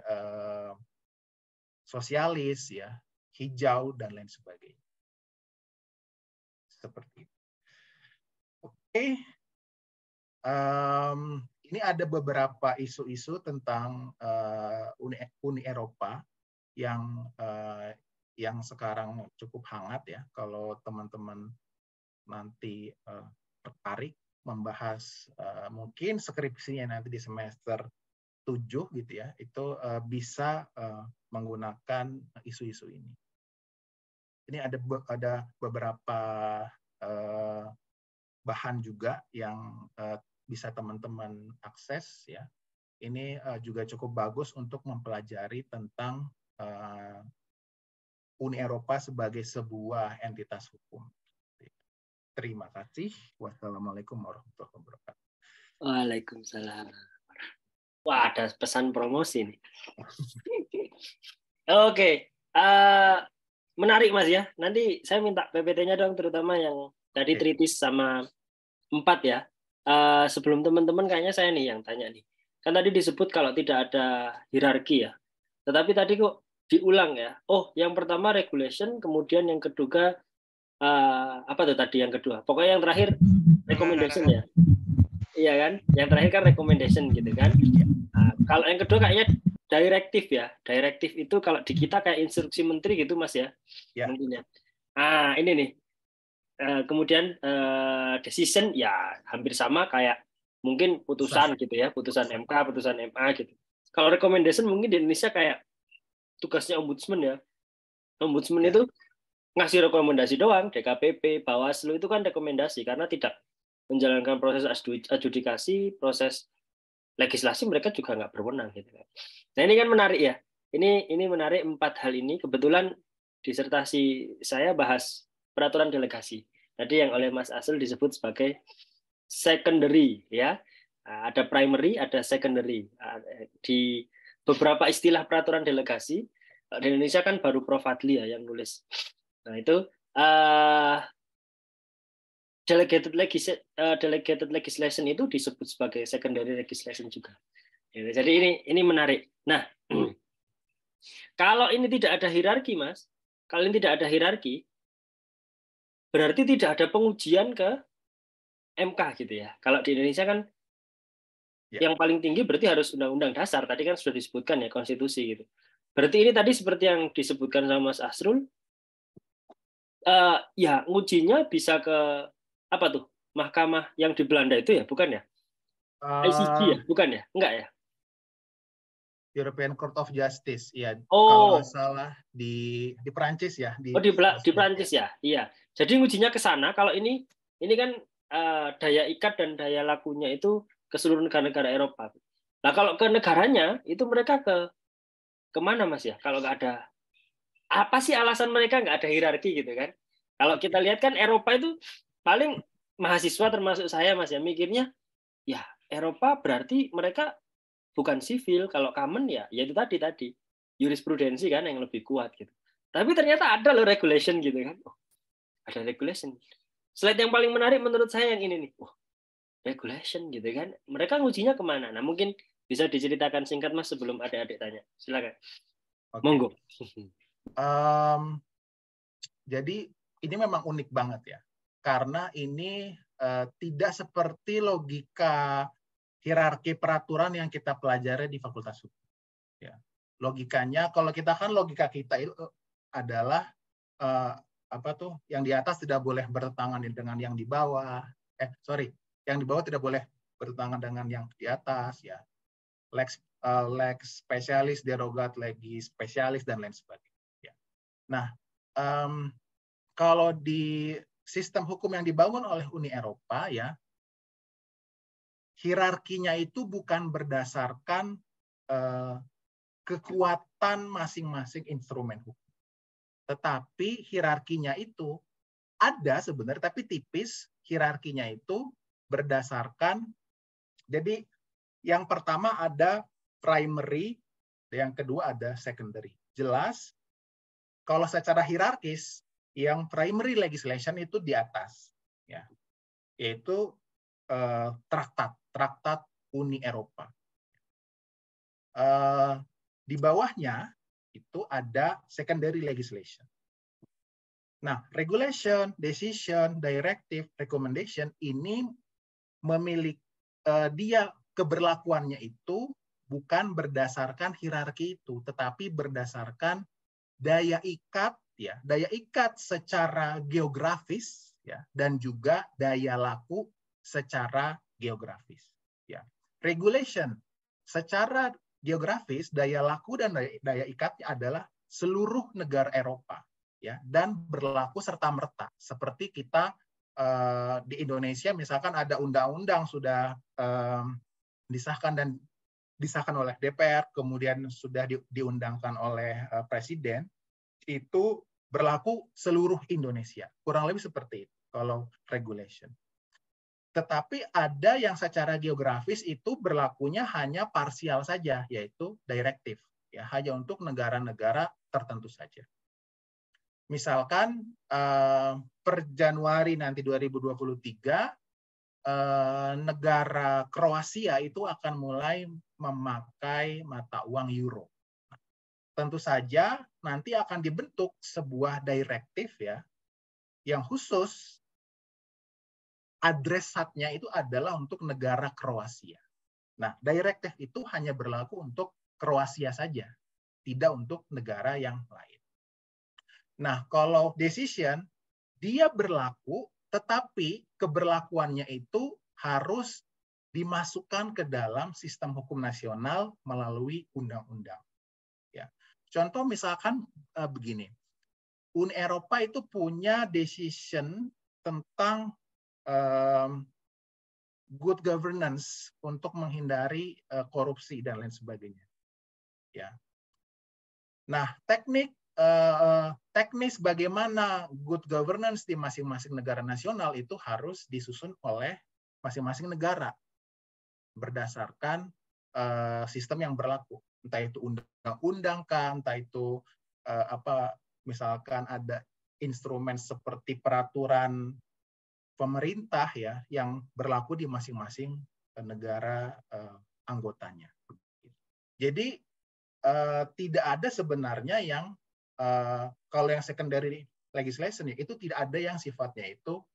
S2: sosialis, ya, hijau dan lain sebagainya. Seperti itu. Oke. Ini ada beberapa isu-isu tentang Uni Eropa yang sekarang cukup hangat ya. Kalau teman-teman nanti tertarik membahas mungkin skripsinya nanti di semester 7 gitu ya, itu bisa menggunakan isu-isu ini. Ini ada beberapa bahan juga yang bisa teman-teman akses ya. Ini juga cukup bagus untuk mempelajari tentang Uni Eropa sebagai sebuah entitas hukum. Terima kasih. Wassalamualaikum warahmatullahi wabarakatuh.
S1: Waalaikumsalam. Wah, ada pesan promosi nih. Oke. Menarik Mas ya. Nanti saya minta PPT-nya dong, terutama yang tadi tritis sama 4 ya. Sebelum teman-teman kayaknya saya nih yang tanya nih. Kan tadi disebut kalau tidak ada hierarki ya. Tetapi tadi kok diulang ya. Oh, yang pertama regulation, kemudian yang kedua apa tuh tadi yang kedua? Pokoknya yang terakhir recommendation ya. Iya kan? Yang terakhir kan recommendation gitu kan. Kalau yang kedua kayaknya direktif ya. Direktif itu kalau di kita kayak instruksi menteri gitu Mas ya. Mungkin ya. Ini nih. Kemudian decision ya hampir sama kayak mungkin putusan gitu ya, putusan MK, putusan MA gitu. Kalau recommendation mungkin di Indonesia kayak tugasnya ombudsman ya. Ombudsman itu ngasih rekomendasi doang, DKPP, Bawaslu itu kan rekomendasi karena tidak menjalankan proses adjudikasi, proses legislasi mereka juga nggak berwenang gitu kan. Nah ini kan menarik ya. Ini menarik 4 hal ini. Kebetulan disertasi saya bahas peraturan delegasi. Tadi yang oleh Mas Asrul disebut sebagai secondary ya. Ada primary, ada secondary. Di beberapa istilah peraturan delegasi di Indonesia kan baru Prof. Fadli ya yang nulis. Nah itu delegated legislation itu disebut sebagai secondary legislation juga. Jadi ini menarik. Nah, kalau ini tidak ada hierarki, Mas, kalian tidak ada hierarki, berarti tidak ada pengujian ke MK gitu ya. Kalau di Indonesia kan yang paling tinggi berarti harus undang-undang dasar. Tadi kan sudah disebutkan ya, konstitusi gitu. Berarti ini tadi seperti yang disebutkan sama Mas Asrul, ya ngujinya bisa ke apa tuh? Mahkamah yang di Belanda itu ya, bukan ya? ICJ ya, bukan ya? Enggak ya?
S2: European Court of Justice, ya. Kalau nggak
S1: Oh,
S2: salah di Perancis ya.
S1: di Prancis ya, iya. Jadi ngujinya ke sana. Kalau ini kan daya ikat dan daya lakunya itu ke seluruh negara-negara Eropa. Nah kalau ke negaranya itu mereka ke kemana Mas ya? Kalau nggak ada, apa sih alasan mereka nggak ada hierarki gitu kan? Kalau kita lihat kan Eropa itu paling mahasiswa termasuk saya Mas ya mikirnya ya Eropa berarti mereka bukan sivil, kalau common ya itu tadi jurisprudensi kan yang lebih kuat gitu. Tapi ternyata ada loh regulation gitu kan. Oh, ada regulation. Slide yang paling menarik menurut saya yang ini nih. Oh, regulation gitu kan. Mereka ngujinya kemana? Nah mungkin bisa diceritakan singkat Mas sebelum adik-adik tanya. Silakan.
S2: Okay.
S1: Monggo.
S2: Jadi ini memang unik banget ya. Karena ini tidak seperti logika hierarki peraturan yang kita pelajari di Fakultas Hukum. Ya. Logikanya, kalau kita kan logika kita itu adalah apa tuh, yang di atas tidak boleh bertentangan dengan yang di bawah. Yang di bawah tidak boleh bertentangan dengan yang di atas, ya. Lex spesialis, derogat legis spesialis dan lain sebagainya. Ya. Nah, kalau di sistem hukum yang dibangun oleh Uni Eropa, ya, hierarkinya itu bukan berdasarkan kekuatan masing-masing instrumen hukum, tetapi hierarkinya itu ada sebenarnya, tapi tipis. Hierarkinya itu berdasarkan, jadi yang pertama ada primary, yang kedua ada secondary. Jelas, kalau secara hierarkis, yang primary legislation itu di atas, ya, yaitu traktat Uni Eropa. Di bawahnya itu ada secondary legislation. Nah, regulation, decision, directive, recommendation ini memiliki dia keberlakuannya itu bukan berdasarkan hierarki itu, tetapi berdasarkan daya ikat, ya, daya ikat secara geografis, ya, dan juga daya laku secara geografis, ya. Regulation secara geografis, daya laku dan daya ikatnya adalah seluruh negara Eropa, ya, dan berlaku serta-merta. Seperti kita di Indonesia, misalkan ada undang-undang sudah disahkan oleh DPR, kemudian sudah diundangkan oleh Presiden, itu berlaku seluruh Indonesia. Kurang lebih seperti itu kalau regulation. Tetapi ada yang secara geografis itu berlakunya hanya parsial saja, yaitu directive, ya, hanya untuk negara-negara tertentu saja. Misalkan per Januari nanti 2023, negara Kroasia itu akan mulai memakai mata uang euro. Tentu saja nanti akan dibentuk sebuah direktif, ya, yang khusus adresatnya itu adalah untuk negara Kroasia. Nah, direktif itu hanya berlaku untuk Kroasia saja, tidak untuk negara yang lain. Nah, kalau decision, dia berlaku, tetapi keberlakuannya itu harus dimasukkan ke dalam sistem hukum nasional melalui undang-undang. Ya. Contoh misalkan begini, Uni Eropa itu punya decision tentang good governance untuk menghindari korupsi dan lain sebagainya. Ya. Nah, teknis bagaimana good governance di masing-masing negara nasional itu harus disusun oleh masing-masing negara berdasarkan sistem yang berlaku. Entah itu undang-undang kah, entah itu misalkan ada instrumen seperti peraturan pemerintah, ya, yang berlaku di masing-masing negara anggotanya. Jadi tidak ada sebenarnya yang kalau yang secondary legislation ya, itu tidak ada yang sifatnya itu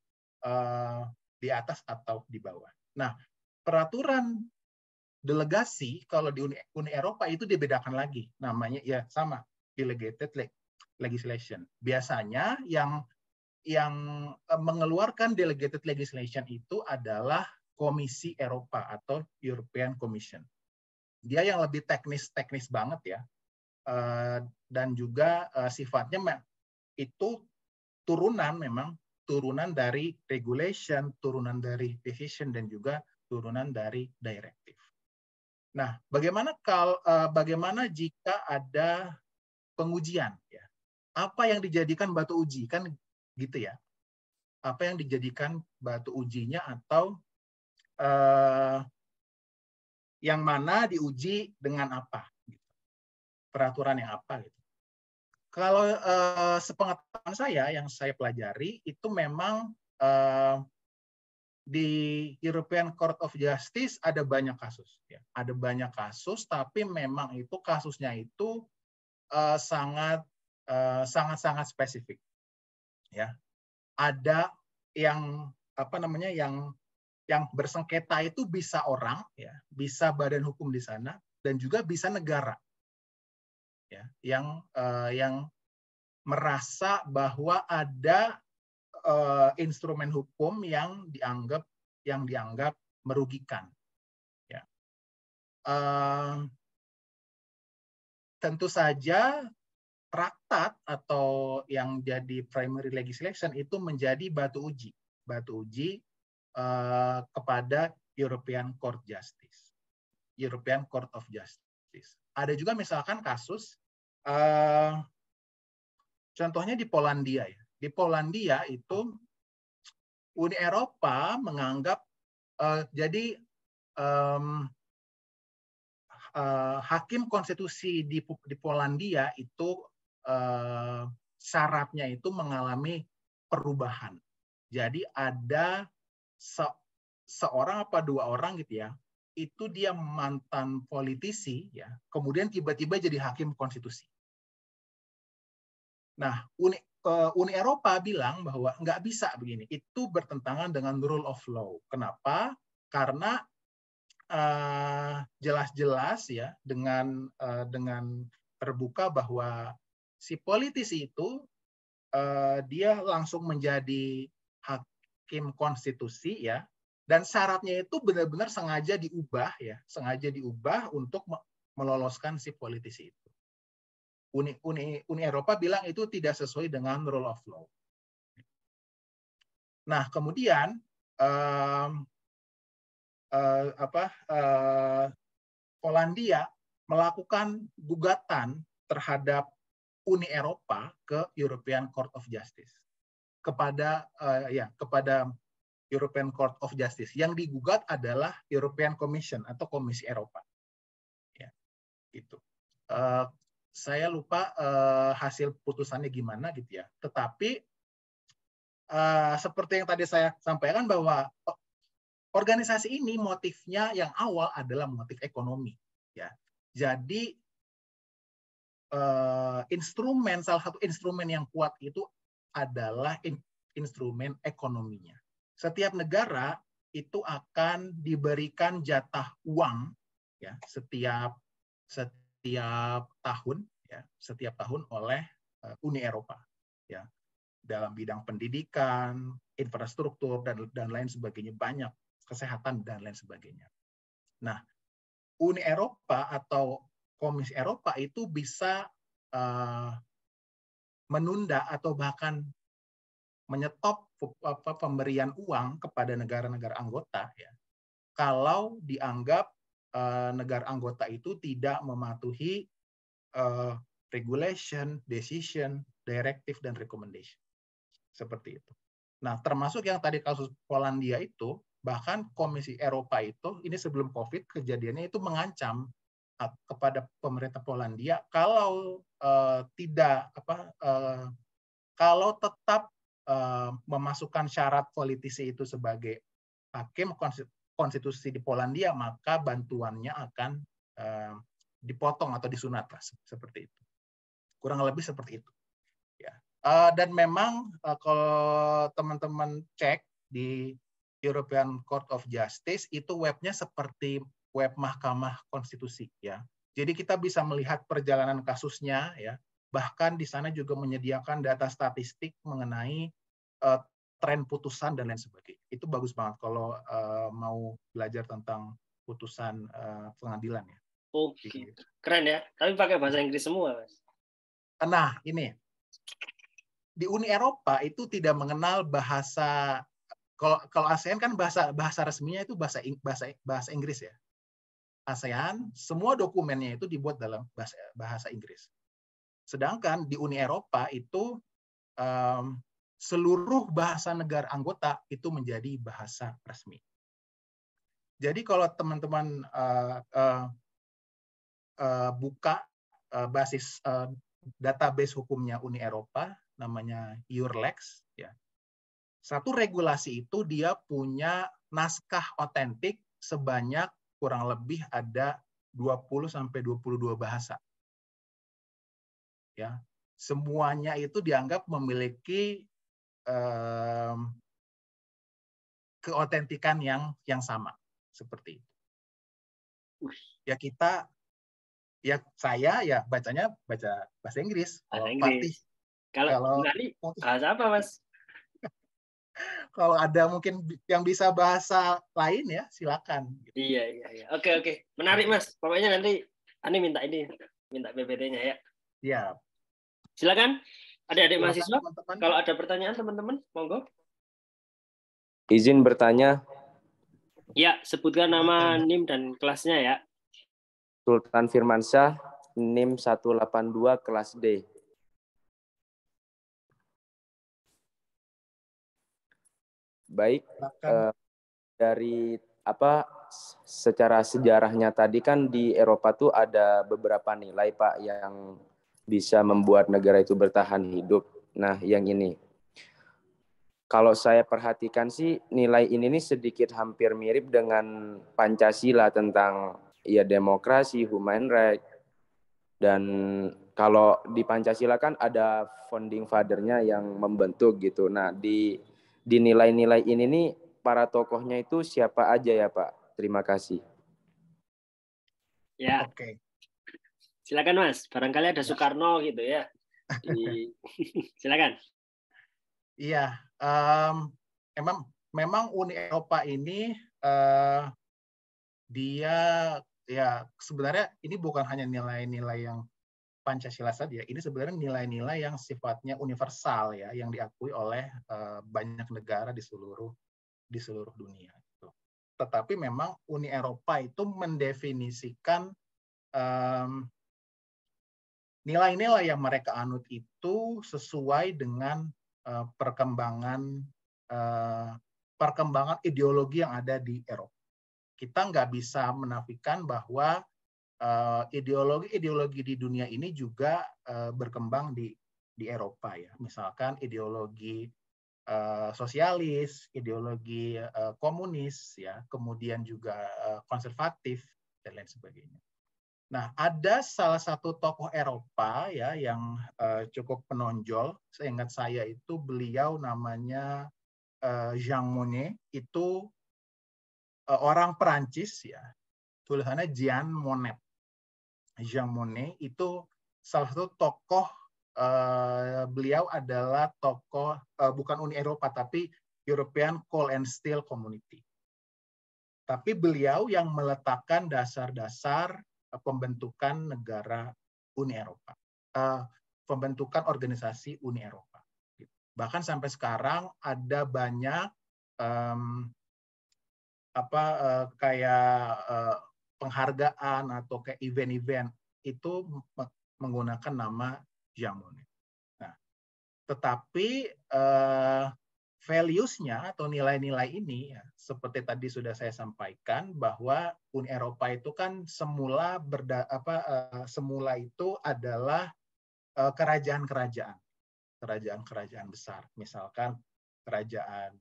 S2: di atas atau di bawah. Nah, peraturan delegasi kalau di Uni Eropa itu dibedakan lagi, namanya ya sama, delegated legislation. Biasanya yang mengeluarkan delegated legislation itu adalah Komisi Eropa atau European Commission. Dia yang lebih teknis banget ya, dan juga sifatnya itu turunan dari regulation, turunan dari decision, dan juga turunan dari directive. Nah, bagaimana jika ada pengujian? Ya? Apa yang dijadikan batu uji? Kan gitu ya. Apa yang dijadikan batu ujinya atau yang mana diuji dengan apa? Peraturan yang apa? Gitu. Kalau sepengetahuan saya, yang saya pelajari, itu memang di European Court of Justice ada banyak kasus. Ya. Ada banyak kasus, tapi memang itu kasusnya itu sangat spesifik. Ya. Ada yang yang bersengketa itu bisa orang, ya, bisa badan hukum di sana, dan juga bisa negara. Ya, yang merasa bahwa ada instrumen hukum yang dianggap merugikan. Ya. Tentu saja traktat atau yang jadi primary legislation itu menjadi batu uji kepada European Court of Justice. Ada juga misalkan kasus, contohnya di Polandia ya. Di Polandia itu Uni Eropa menganggap hakim konstitusi di Polandia itu syaratnya itu mengalami perubahan. Jadi ada seorang apa dua orang gitu ya, itu dia mantan politisi ya, kemudian tiba-tiba jadi hakim konstitusi. Nah, Uni Eropa bilang bahwa nggak bisa begini, itu bertentangan dengan rule of law. Kenapa? Karena jelas-jelas ya dengan terbuka bahwa si politisi itu dia langsung menjadi hakim konstitusi ya, dan syaratnya itu benar-benar sengaja diubah untuk meloloskan si politisi itu. Uni Eropa bilang itu tidak sesuai dengan rule of law. Nah, kemudian Polandia melakukan gugatan terhadap Uni Eropa ke European Court of Justice kepada European Court of Justice. Yang digugat adalah European Commission atau Komisi Eropa. Ya, gitu. Saya lupa hasil putusannya gimana gitu ya. Tetapi seperti yang tadi saya sampaikan bahwa organisasi ini motifnya yang awal adalah motif ekonomi. Ya, jadi salah satu instrumen yang kuat itu adalah instrumen ekonominya. Setiap negara itu akan diberikan jatah uang ya setiap tahun oleh Uni Eropa ya, dalam bidang pendidikan, infrastruktur dan lain sebagainya, banyak, kesehatan dan lain sebagainya. Nah, Uni Eropa atau Komisi Eropa itu bisa menunda atau bahkan menyetop pemberian uang kepada negara-negara anggota ya, kalau dianggap negara anggota itu tidak mematuhi regulation, decision, directive, dan recommendation. Seperti itu. Nah, termasuk yang tadi kasus Polandia itu, bahkan Komisi Eropa itu, ini sebelum COVID, kejadiannya itu mengancam kepada pemerintah Polandia kalau kalau tetap memasukkan syarat politisi itu sebagai hakim konstitusi di Polandia, maka bantuannya akan dipotong atau disunat, seperti itu. Kurang lebih seperti itu. Ya. Dan memang kalau teman-teman cek di European Court of Justice itu webnya seperti web Mahkamah Konstitusi ya. Jadi kita bisa melihat perjalanan kasusnya ya. Bahkan di sana juga menyediakan data statistik mengenai tren putusan dan lain sebagainya. Itu bagus banget kalau mau belajar tentang putusan pengadilan ya.
S1: Oke, keren ya. Tapi pakai bahasa Inggris semua, Mas.
S2: Nah, ini di Uni Eropa itu tidak mengenal bahasa. Kalau ASEAN kan bahasa resminya itu bahasa Inggris ya. ASEAN semua dokumennya itu dibuat dalam bahasa Inggris. Sedangkan di Uni Eropa itu seluruh bahasa negara anggota itu menjadi bahasa resmi. Jadi kalau teman-teman buka basis database hukumnya Uni Eropa, namanya EURLEX, ya. Satu regulasi itu dia punya naskah otentik sebanyak kurang lebih ada 20-22 bahasa. Ya. Semuanya itu dianggap memiliki keotentikan yang sama seperti itu. Ya saya ya bacanya baca bahasa Inggris.
S1: Bahasa Inggris. Kalau bahasa apa, Mas?
S2: Kalau ada mungkin yang bisa bahasa lain ya silakan.
S1: Iya. Oke. Menarik, Mas. Pokoknya nanti Ani minta PPT-nya ya.
S2: Iya.
S1: Silakan adik-adik mahasiswa. Teman-teman. Kalau ada pertanyaan teman-teman, monggo.
S3: Izin bertanya.
S1: Ya, sebutkan nama NIM dan kelasnya ya.
S3: Sultan Firmansyah, NIM 182 kelas D. Baik, dari secara sejarahnya tadi kan di Eropa tuh ada beberapa nilai Pak yang bisa membuat negara itu bertahan hidup. Nah, yang ini. Kalau saya perhatikan sih nilai ini nih sedikit hampir mirip dengan Pancasila tentang ya demokrasi, human right. Dan kalau di Pancasila kan ada founding father-nya yang membentuk gitu. Nah, di nilai-nilai ini nih para tokohnya itu siapa aja ya, Pak? Terima kasih.
S1: Ya. Oke. Silakan, Mas. Barangkali ada Soekarno gitu ya. Silakan.
S2: Iya, memang Uni Eropa ini dia ya sebenarnya ini bukan hanya nilai-nilai yang Pancasila saja, ini sebenarnya nilai-nilai yang sifatnya universal ya, yang diakui oleh banyak negara di seluruh dunia. Tetapi memang Uni Eropa itu mendefinisikan nilai-nilai yang mereka anut itu sesuai dengan perkembangan ideologi yang ada di Eropa. Kita nggak bisa menafikan bahwa ideologi di dunia ini juga berkembang di Eropa ya. Misalkan ideologi sosialis, ideologi komunis ya, kemudian juga konservatif dan lain sebagainya. Nah, ada salah satu tokoh Eropa ya yang cukup menonjol. Seingat saya itu beliau namanya Jean Monnet, itu orang Perancis ya. Tulisannya Jean Monnet. Jean Monnet itu salah satu tokoh, beliau adalah tokoh bukan Uni Eropa tapi European Coal and Steel Community. Tapi beliau yang meletakkan dasar-dasar pembentukan negara Uni Eropa, pembentukan organisasi Uni Eropa. Bahkan sampai sekarang ada banyak penghargaan atau kayak event-event itu menggunakan nama Jean Monnet. Nah, tetapi values-nya atau nilai-nilai ini ya, seperti tadi sudah saya sampaikan bahwa Uni Eropa itu kan semula itu adalah kerajaan-kerajaan besar, misalkan kerajaan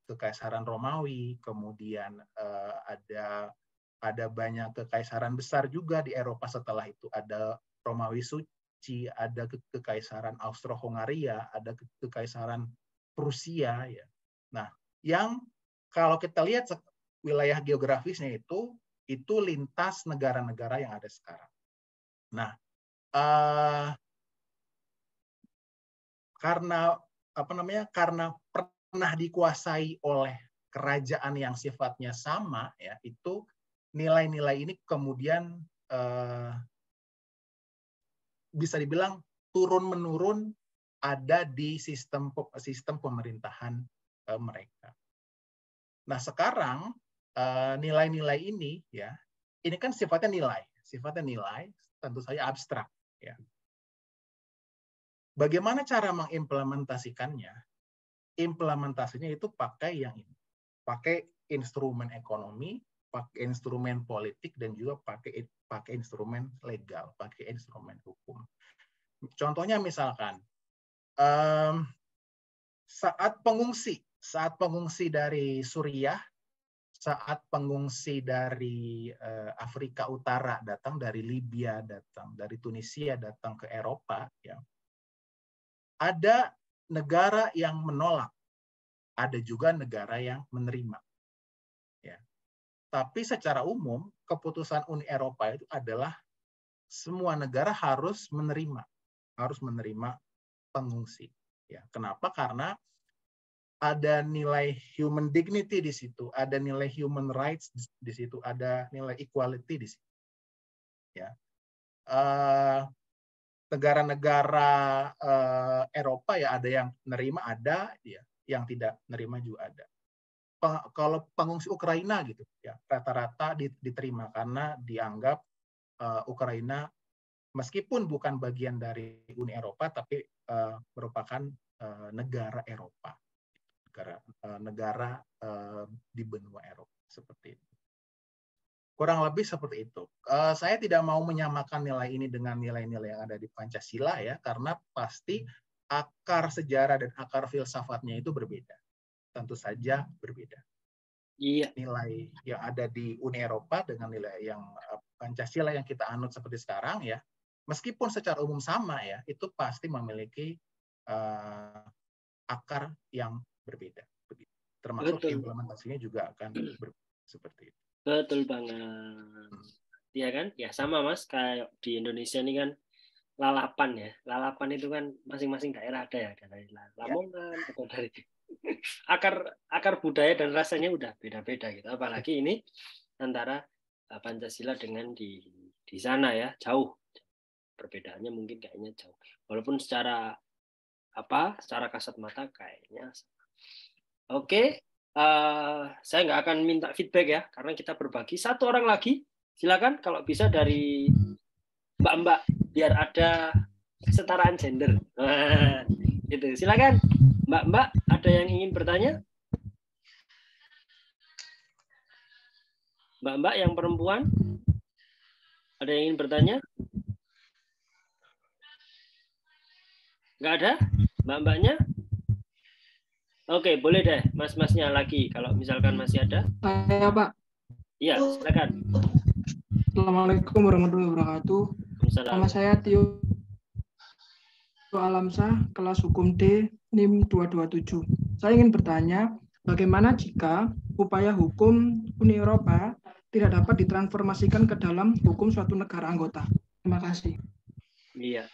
S2: Kekaisaran Romawi, kemudian ada banyak kekaisaran besar juga di Eropa setelah itu, ada Romawi Medici, ada kekaisaran Austro-Hungaria, ada kekaisaran Prusia ya. Nah, yang kalau kita lihat wilayah geografisnya itu lintas negara-negara yang ada sekarang. Nah, karena karena pernah dikuasai oleh kerajaan yang sifatnya sama, ya, itu nilai-nilai ini kemudian bisa dibilang turun-menurun ada di sistem pemerintahan mereka. Nah, sekarang nilai-nilai ini, ya, ini kan sifatnya nilai tentu saja abstrak, ya. Bagaimana cara mengimplementasikannya? Implementasinya itu pakai yang ini, pakai instrumen ekonomi, pakai instrumen politik, dan juga pakai instrumen legal, pakai instrumen hukum. Contohnya misalkan saat pengungsi dari Suriah, saat pengungsi dari Afrika Utara datang, dari Libya datang, dari Tunisia datang ke Eropa, ya, ada negara yang menolak, ada juga negara yang menerima. Ya. Tapi secara umum keputusan Uni Eropa itu adalah semua negara harus menerima pengungsi. Ya. Kenapa? Karena ada nilai human dignity di situ, ada nilai human rights di situ, ada nilai equality di situ. Ya. Negara-negara Eropa ya ada yang nerima, ada ya yang tidak nerima juga ada. Kalau pengungsi Ukraina gitu ya rata-rata diterima karena dianggap Ukraina meskipun bukan bagian dari Uni Eropa tapi merupakan negara Eropa, negara di benua Eropa seperti itu. Kurang lebih seperti itu. Saya tidak mau menyamakan nilai ini dengan nilai-nilai yang ada di Pancasila ya, karena pasti akar sejarah dan akar filsafatnya itu berbeda. Tentu saja berbeda.
S1: Iya.
S2: Nilai yang ada di Uni Eropa dengan nilai yang Pancasila yang kita anut seperti sekarang ya, meskipun secara umum sama ya, itu pasti memiliki akar yang berbeda. Termasuk
S1: Betul.
S2: Implementasinya juga akan berbeda seperti itu.
S1: Betul banget. Iya kan? Ya sama Mas, kayak di Indonesia ini kan lalapan ya. Lalapan itu kan masing-masing daerah ada ya, dari Lamongan atau dari akar budaya dan rasanya udah beda-beda gitu. Apalagi ini antara Pancasila dengan di sana ya, jauh. Perbedaannya mungkin kayaknya jauh. Walaupun secara kasat mata kayaknya. Oke. Saya nggak akan minta feedback ya, karena kita berbagi. Satu orang lagi, silakan kalau bisa dari Mbak-mbak, biar ada kesetaraan gender. Nah, gitu. Silakan, Mbak-mbak, ada yang ingin bertanya? Mbak-mbak yang perempuan, ada yang ingin bertanya? Nggak ada? Mbak-mbaknya? Oke, boleh deh mas-masnya lagi kalau misalkan masih ada.
S4: Saya Pak.
S1: Iya, silakan.
S4: Assalamualaikum warahmatullahi wabarakatuh. Nama saya Tio Alamsah, kelas hukum D, NIM 227. Saya ingin bertanya, bagaimana jika upaya hukum Uni Eropa tidak dapat ditransformasikan ke dalam hukum suatu negara anggota? Terima kasih.
S1: Iya.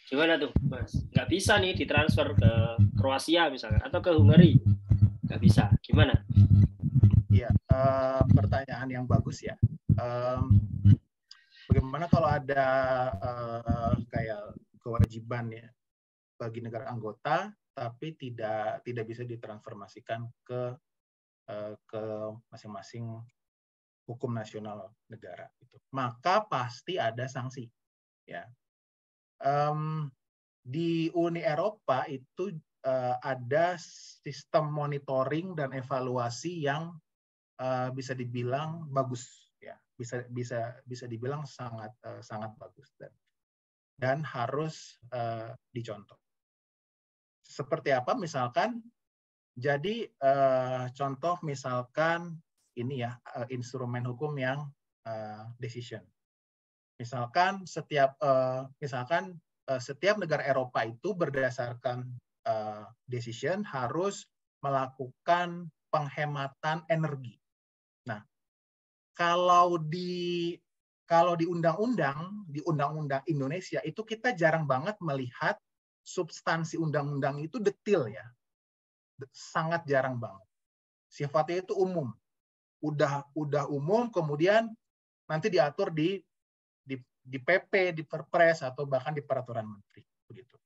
S1: Gimana tuh, Mas? Nggak bisa nih ditransfer ke Kroasia misalkan, atau ke Hungari. Nggak bisa. Gimana?
S2: Iya, pertanyaan yang bagus ya. Bagaimana kalau ada kayak kewajiban ya bagi negara anggota, tapi tidak bisa ditransformasikan ke masing-masing hukum nasional negara. Gitu. Maka pasti ada sanksi. Ya. Di Uni Eropa itu ada sistem monitoring dan evaluasi yang bisa dibilang bagus, ya, bisa dibilang sangat bagus dan harus dicontoh. Seperti apa? Misalkan, jadi contoh misalkan ini ya instrumen hukum yang decision. Misalkan setiap negara Eropa itu berdasarkan decision harus melakukan penghematan energi. Nah, kalau di undang-undang Indonesia itu kita jarang banget melihat substansi undang-undang itu detail ya. Sangat jarang banget. Sifatnya itu umum. Udah umum, kemudian nanti diatur di PP, di Perpres, atau bahkan di peraturan menteri begitu.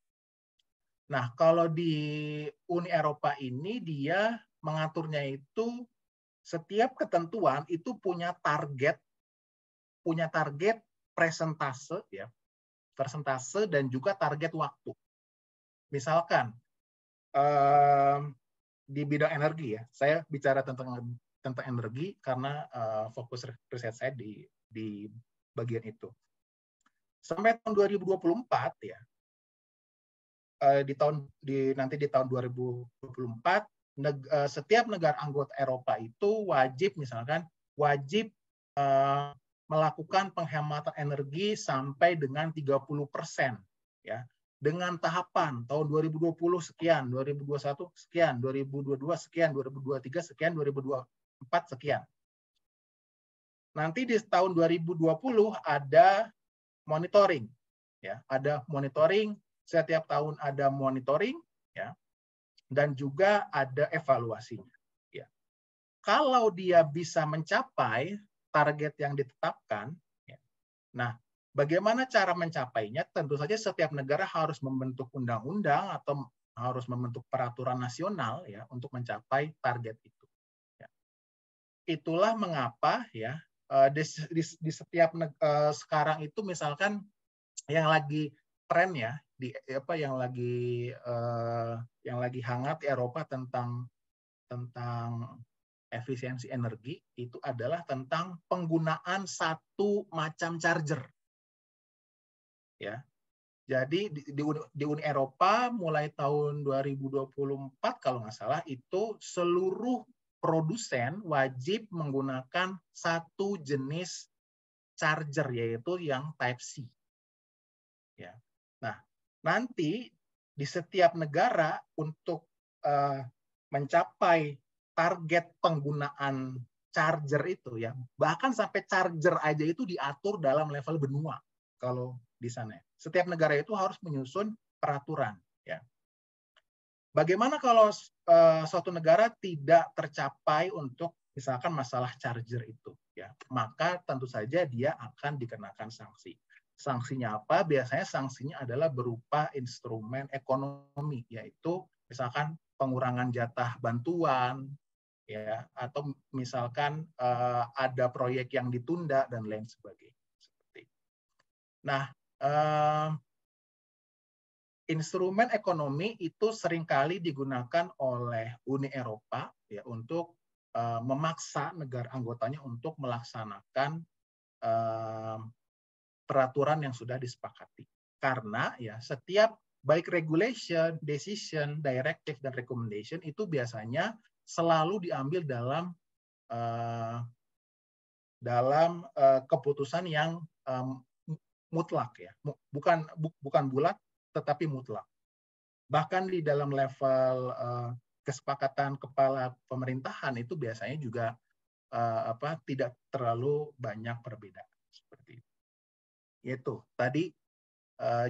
S2: Nah, kalau di Uni Eropa ini dia mengaturnya itu setiap ketentuan itu punya target persentase ya, persentase dan juga target waktu. Misalkan di bidang energi ya, saya bicara tentang energi karena fokus riset saya di bagian itu. Sampai tahun 2024 ya, nanti di tahun 2024 setiap negara anggota Eropa itu wajib melakukan penghematan energi sampai dengan 30% ya, dengan tahapan tahun 2020 sekian, 2021 sekian, 2022 sekian, 2023 sekian, 2024 sekian. Nanti di tahun 2020 ada monitoring ya, ada monitoring, setiap tahun ada monitoring ya, dan juga ada evaluasinya ya. Kalau dia bisa mencapai target yang ditetapkan ya, nah bagaimana cara mencapainya? Tentu saja setiap negara harus membentuk undang-undang atau harus membentuk peraturan nasional ya untuk mencapai target itu ya. Itulah mengapa ya di setiap sekarang itu misalkan yang lagi tren ya yang lagi hangat di Eropa tentang efisiensi energi itu adalah tentang penggunaan satu macam charger ya. Jadi di Uni Eropa mulai tahun 2024 kalau nggak salah itu seluruh produsen wajib menggunakan satu jenis charger yaitu yang Type C. Ya. Nah, nanti di setiap negara untuk mencapai target penggunaan charger itu ya, bahkan sampai charger aja itu diatur dalam level benua kalau di sana. Setiap negara itu harus menyusun peraturan ya. Bagaimana kalau suatu negara tidak tercapai untuk misalkan masalah charger itu ya, maka tentu saja dia akan dikenakan sanksi. Sanksinya apa? Biasanya sanksinya adalah berupa instrumen ekonomi, yaitu misalkan pengurangan jatah bantuan ya, atau misalkan ada proyek yang ditunda dan lain sebagainya. Seperti itu. Nah, instrumen ekonomi itu seringkali digunakan oleh Uni Eropa ya untuk memaksa negara anggotanya untuk melaksanakan peraturan yang sudah disepakati. Karena ya setiap baik regulation, decision, directive dan recommendation itu biasanya selalu diambil dalam keputusan yang mutlak ya, bukan bulat tetapi mutlak. Bahkan di dalam level kesepakatan kepala pemerintahan itu biasanya juga tidak terlalu banyak perbedaan seperti itu. Itu tadi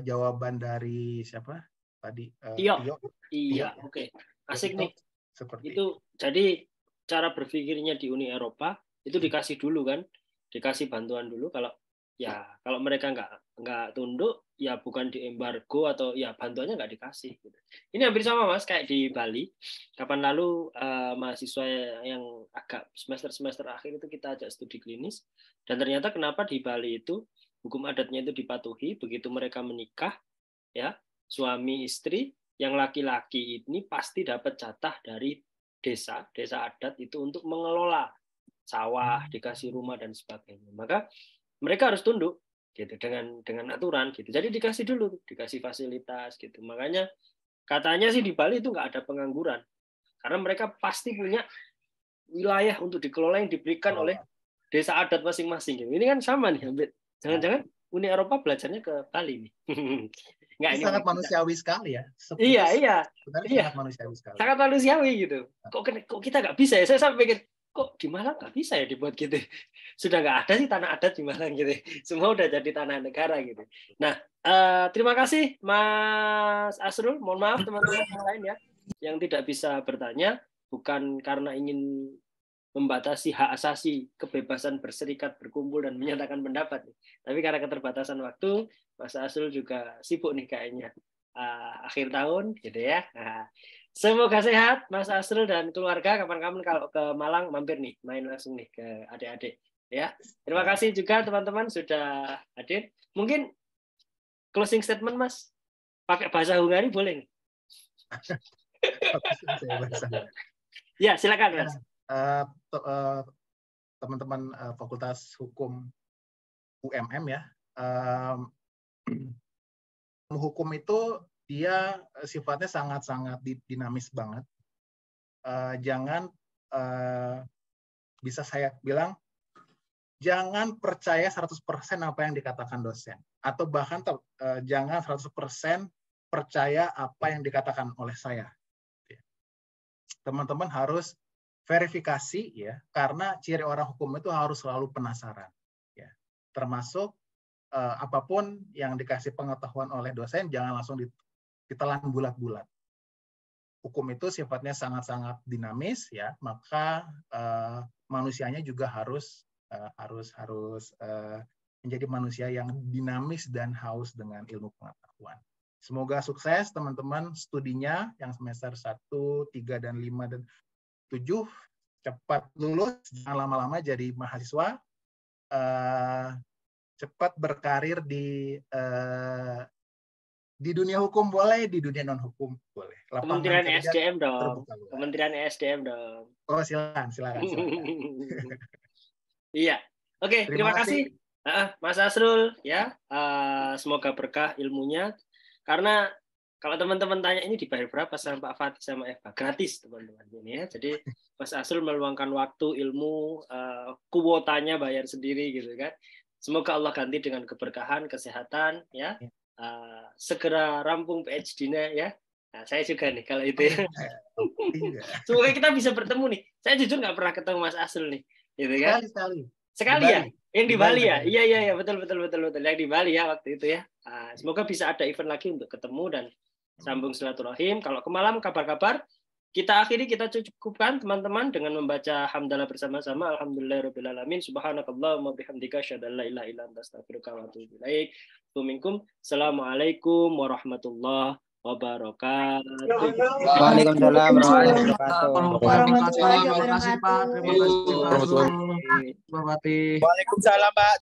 S2: jawaban dari siapa? Tadi
S1: Tio. Iya, oke. Asik nih.
S2: Seperti
S1: itu. Jadi cara berpikirnya di Uni Eropa itu dikasih dulu kan, dikasih bantuan dulu. Kalau mereka nggak tunduk, ya bukan diembargo atau ya bantuannya nggak dikasih. Gitu. Ini hampir sama Mas kayak di Bali. Kapan lalu mahasiswa yang agak semester akhir itu kita ajak studi klinis, dan ternyata kenapa di Bali itu hukum adatnya itu dipatuhi, begitu mereka menikah, ya suami istri yang laki-laki ini pasti dapat jatah dari desa adat itu untuk mengelola sawah, dikasih rumah dan sebagainya. Maka mereka harus tunduk gitu dengan aturan gitu. Jadi dikasih dulu, dikasih fasilitas gitu. Makanya katanya sih di Bali itu nggak ada pengangguran karena mereka pasti punya wilayah untuk dikelola yang diberikan oleh desa adat masing-masing gitu. Ini kan sama nih, hampir. Jangan-jangan Uni Eropa belajarnya ke Bali nih. Nggak, ini
S2: sangat manusiawi sekali ya.
S1: Iya.
S2: Sangat manusiawi sekali.
S1: Sangat manusiawi gitu. Kok kita nggak bisa ya? Saya sampai pikir, kok di Malang nggak bisa ya dibuat gitu. Sudah nggak ada sih tanah adat di Malang gitu. Semua udah jadi tanah negara gitu. Nah, terima kasih Mas Asrul. Mohon maaf teman-teman yang lain ya, yang tidak bisa bertanya, bukan karena ingin membatasi hak asasi kebebasan berserikat, berkumpul, dan menyatakan pendapat. Tapi karena keterbatasan waktu, Mas Asrul juga sibuk nih kayaknya akhir tahun gitu ya. Semoga sehat Mas Asrul dan keluarga. Kapan-kapan kalau ke Malang mampir nih, main langsung nih ke adik-adik ya. Terima kasih juga teman-teman sudah hadir. Mungkin closing statement Mas, pakai bahasa Hungari boleh nih? Ya silakan Mas.
S2: Teman-teman Fakultas Hukum UMM ya, hukum itu dia sifatnya sangat-sangat dinamis banget. Jangan bisa saya bilang jangan percaya 100% apa yang dikatakan dosen, atau bahkan jangan 100% percaya apa yang dikatakan oleh saya. Teman-teman harus verifikasi ya, karena ciri orang hukum itu harus selalu penasaran ya. Termasuk apapun yang dikasih pengetahuan oleh dosen jangan langsung ditelan bulat-bulat. Hukum itu sifatnya sangat-sangat dinamis ya, maka manusianya juga harus menjadi manusia yang dinamis dan haus dengan ilmu pengetahuan. Semoga sukses teman-teman studinya yang semester 1, 3, dan 5, dan 7, cepat lulus, jangan lama-lama jadi mahasiswa, cepat berkarir di dunia hukum boleh, di dunia non hukum boleh.
S1: Kementerian SDM dong. Kementerian SDM dong.
S2: Oh silakan.
S1: Iya. Oke, terima kasih Mas Asrul ya. Semoga berkah ilmunya. Karena kalau teman-teman tanya ini dibayar berapa sama Pak Fatih sama Eva? Gratis teman-teman ini ya. Jadi Mas Asrul meluangkan waktu, ilmu, kuotanya bayar sendiri gitu kan. Semoga Allah ganti dengan keberkahan, kesehatan ya. Segera rampung PhD-nya ya. Nah, saya juga nih kalau itu. Semoga kita bisa bertemu nih. Saya jujur nggak pernah ketemu Mas Asrul nih, gitu kan? Sekali ya. Yang di Bali ya. Iya betul. Yang di Bali ya waktu itu ya. Semoga bisa ada event lagi untuk ketemu dan sambung silaturahim. Kalau ke Malang kabar-kabar. Kita cukupkan teman-teman dengan membaca hamdalah bersama-sama. Alhamdulillahirabbil alamin. Subhanakallahumma bihamdika asyhadu an la ilaha illa anta astaghfiruka wa atubu ilaik. Assalamualaikum warahmatullahi wabarakatuh.
S3: Waalaikumsalam warahmatullahi
S4: Terima kasih Pak. Terima kasih.
S3: Waalaikumsalam Pak.